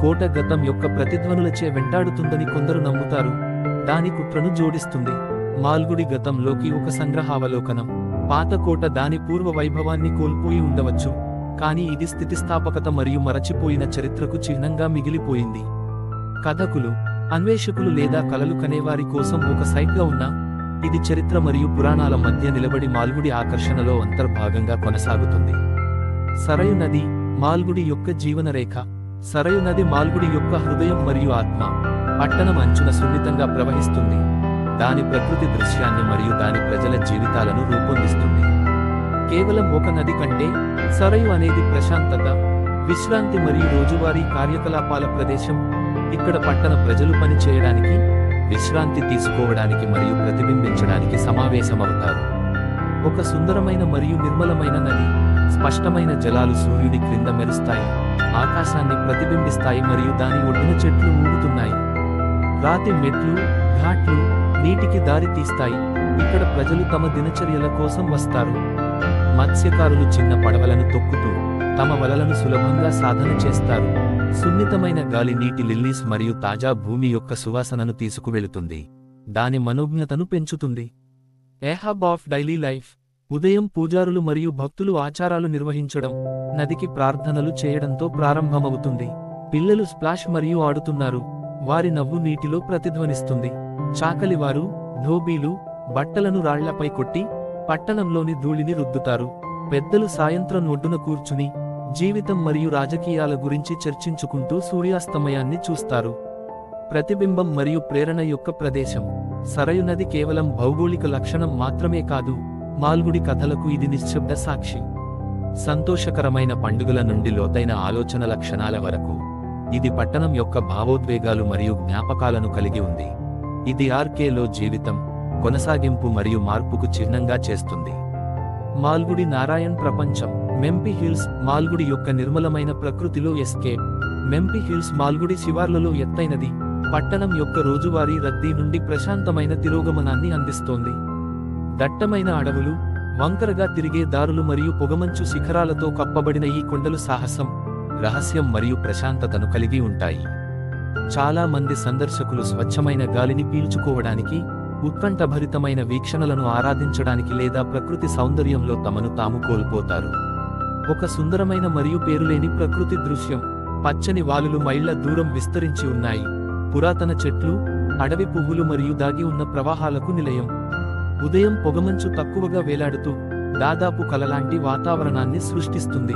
కోట గతం యొక్క ప్రతిధ్వనులచే వెంటాడుతుందని కొందరు నమ్ముతారు, దాని కుట్రను జోడిస్తుంది. మాల్గుడి గతంలోకి ఒక సంగ్రహావలోకనం. పాత కోట దాని పూర్వ వైభవాన్ని కోల్పోయి ఉండవచ్చు, కానీ ఇది స్థితిస్థాపకత మరియు మరచిపోయిన చరిత్రకు చిహ్నంగా మిగిలిపోయింది. కథకులు, అన్వేషకులు లేదా కలలు కనేవారి కోసం ఒక సైట్గా ఉన్న, ఇది చరిత్ర మరియు పురాణాల మధ్య నిలబడి మాల్గుడి ఆకర్షణలో అంతర్భాగంగా కొనసాగుతుంది. సరయు నది, మాల్గుడి యొక్క జీవనరేఖ. సరయు నది మాల్గుడి యొక్క హృదయం మరియు ఆత్మ. పట్టణం అంచున సున్నితంగా ప్రవహిస్తుంది, దాని ప్రకృతి దృశ్యాన్ని మరియు దాని ప్రజల జీవితాలను రూపొందిస్తుంది. కేవలం ఒక నది కంటే, సరయు అనేది ప్రశాంతత, విశ్రాంతి మరియు రోజువారీ కార్యకలాపాల ప్రదేశం. ఇక్కడ పట్టణ ప్రజలు పని చేయడానికి, విశ్రాంతి తీసుకోవడానికి మరియు ప్రతిబింబించడానికి సమావేశమవుతారు. ఒక సుందరమైన మరియు నిర్మలమైన నది. స్పష్టమైన జలాలు సూర్యుని క్రింద మెరుస్తాయి, ఆకాశాన్ని ప్రతిబింబిస్తాయి మరియు దాని ఒడ్డున చెట్లు ఊగుతున్నాయి. రాతి మెట్లు, ఘాట్లు నీటికి దారి తీస్తాయి. ఇక్కడ ప్రజలు తమ దినచర్యల కోసం వస్తారు. మత్స్యకారులు చిన్న పడవలను తొక్కుతూ తమ వలలను సులభంగా సాధన చేస్తారు. సున్నితమైన గాలి నీటి లిల్లీస్ మరియు తాజా భూమి యొక్క సువాసనను తీసుకువెళుతుంది, దాని మనోజ్ఞతను పెంచుతుంది. ఏ హబ్ ఆఫ్ డైలీ లైఫ్. ఉదయం పూజారులు మరియు భక్తులు ఆచారాలు నిర్వహించడం, నదికి ప్రార్థనలు చేయడంతో ప్రారంభమవుతుంది. పిల్లలు స్ప్లాష్ మరియు ఆడుతున్నారు, వారి నవ్వు నీటిలో ప్రతిధ్వనిస్తుంది. చాకలివారు, ధోబీలు బట్టలను రాళ్లపై కొట్టి పట్టణంలోని ధూళిని రుద్దుతారు. పెద్దలు సాయంత్రం ఒడ్డున కూర్చుని జీవితం మరియు రాజకీయాల గురించి చర్చించుకుంటూ సూర్యాస్తమయాన్ని చూస్తారు. ప్రతిబింబం మరియు ప్రేరణ యొక్క ప్రదేశం. సరయు నది కేవలం భౌగోళిక లక్షణం మాత్రమే కాదు, మాల్గుడి కథలకు ఇది నిశ్శబ్ద సాక్షి. సంతోషకరమైన పండుగల నుండి లోతైన ఆలోచన లక్షణాల వరకు, ఇది పట్టణం యొక్క భావోద్వేగాలు మరియు జ్ఞాపకాలను కలిగి ఉంది. ఇది ఆర్కేలో జీవితం, కొనసాగింపు మరియు మార్పుకు చిహ్నంగా చేస్తుంది. మాల్గుడి నారాయణ్ ప్రపంచం. మెంపి హిల్స్. మాల్గుడి యొక్క నిర్మలమైన ప్రకృతిలో ఎస్కేప్. మెంపి హిల్స్ మాల్గుడి శివార్లలో ఎత్తైనది, పట్టణం యొక్క రోజువారీ రద్దీ నుండి ప్రశాంతమైన తిరోగమనాన్ని అందిస్తోంది. దట్టమైన అడవులు, వంకరగా తిరిగే దారులు మరియు పొగమంచు శిఖరాలతో కప్పబడిన ఈ కొండలు సాహసం, రహస్యం మరియు ప్రశాంతతను కలిగి ఉంటాయి. చాలా మంది సందర్శకులు స్వచ్ఛమైన గాలిని పీల్చుకోవడానికి, ఉత్కంఠభరితమైన వీక్షణలను ఆరాధించడానికి లేదా ప్రకృతి సౌందర్యంలో తమను తాము కోల్పోతారు. ఒక సుందరమైన మరియు పేరులేని ప్రకృతి దృశ్యం. పచ్చని వాలులు మైళ్ల దూరం విస్తరించి ఉన్నాయి. పురాతన చెట్లు, అడవి పువ్వులు మరియు దాగి ఉన్న ప్రవాహాలకు నిలయం. ఉదయం పొగమంచు తక్కువగా వేలాడుతూ దాదాపు కలలాంటి వాతావరణాన్ని సృష్టిస్తుంది.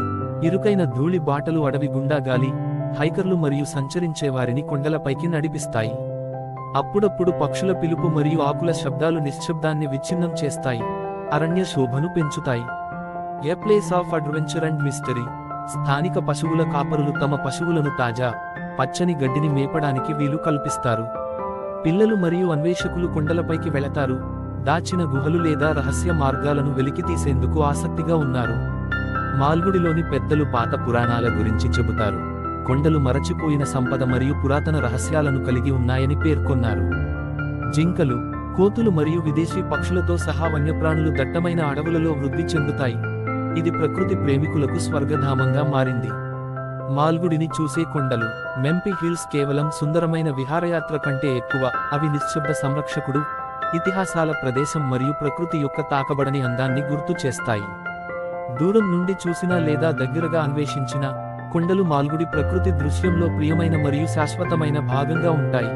ఇరుకైన ధూళి బాటలు అడవి గుండా గాలి, హైకర్లు మరియు సంచరించేవారిని కొండలపైకి నడిపిస్తాయి. అప్పుడప్పుడు పక్షుల పిలుపు మరియు ఆకుల శబ్దాలు నిశ్శబ్దాన్ని విచ్ఛిన్నం చేస్తాయి, అరణ్య శోభను పెంచుతాయి. A place of adventure and mystery. స్థానిక పశువుల కాపరులు తమ పశువులను తాజా, పచ్చని గడ్డిని మేపడానికి వీలు కల్పిస్తారు. పిల్లలు మరియు అన్వేషకులు కొండలపైకి వెళతారు, దాచిన గుహలు లేదా రహస్య మార్గాలను వెలికితీసేందుకు ఆసక్తిగా ఉన్నారు. మాల్గుడిలోని పెద్దలు పాత పురాణాల గురించి చెబుతారు, కొండలు మరచిపోయిన సంపద మరియు పురాతన రహస్యాలను కలిగి ఉన్నాయని పేర్కొన్నారు. జింకలు, కోతులు మరియు విదేశీ పక్షులతో సహా వన్యప్రాణులు దట్టమైన అడవులలో వృద్ధి చెందుతాయి. ఇది ప్రకృతి ప్రేమికులకు స్వర్గధామంగా మారింది. మాల్గుడిని చూసే కొండలు. మెంపి హిల్స్ కేవలం సుందరమైన విహారయాత్ర కంటే ఎక్కువ, అవి నిశ్శబ్ద సంరక్షకుడు, ఇతిహాసాల ప్రదేశం మరియు ప్రకృతి యొక్క తాకబడని అందాన్ని గుర్తు చేస్తాయి. దూరం నుండి చూసినా లేదా దగ్గరగా అన్వేషించినా, కొండలు మాల్గుడి ప్రకృతి దృశ్యంలో ప్రియమైన మరియు శాశ్వతమైన భాగంగా ఉంటాయి.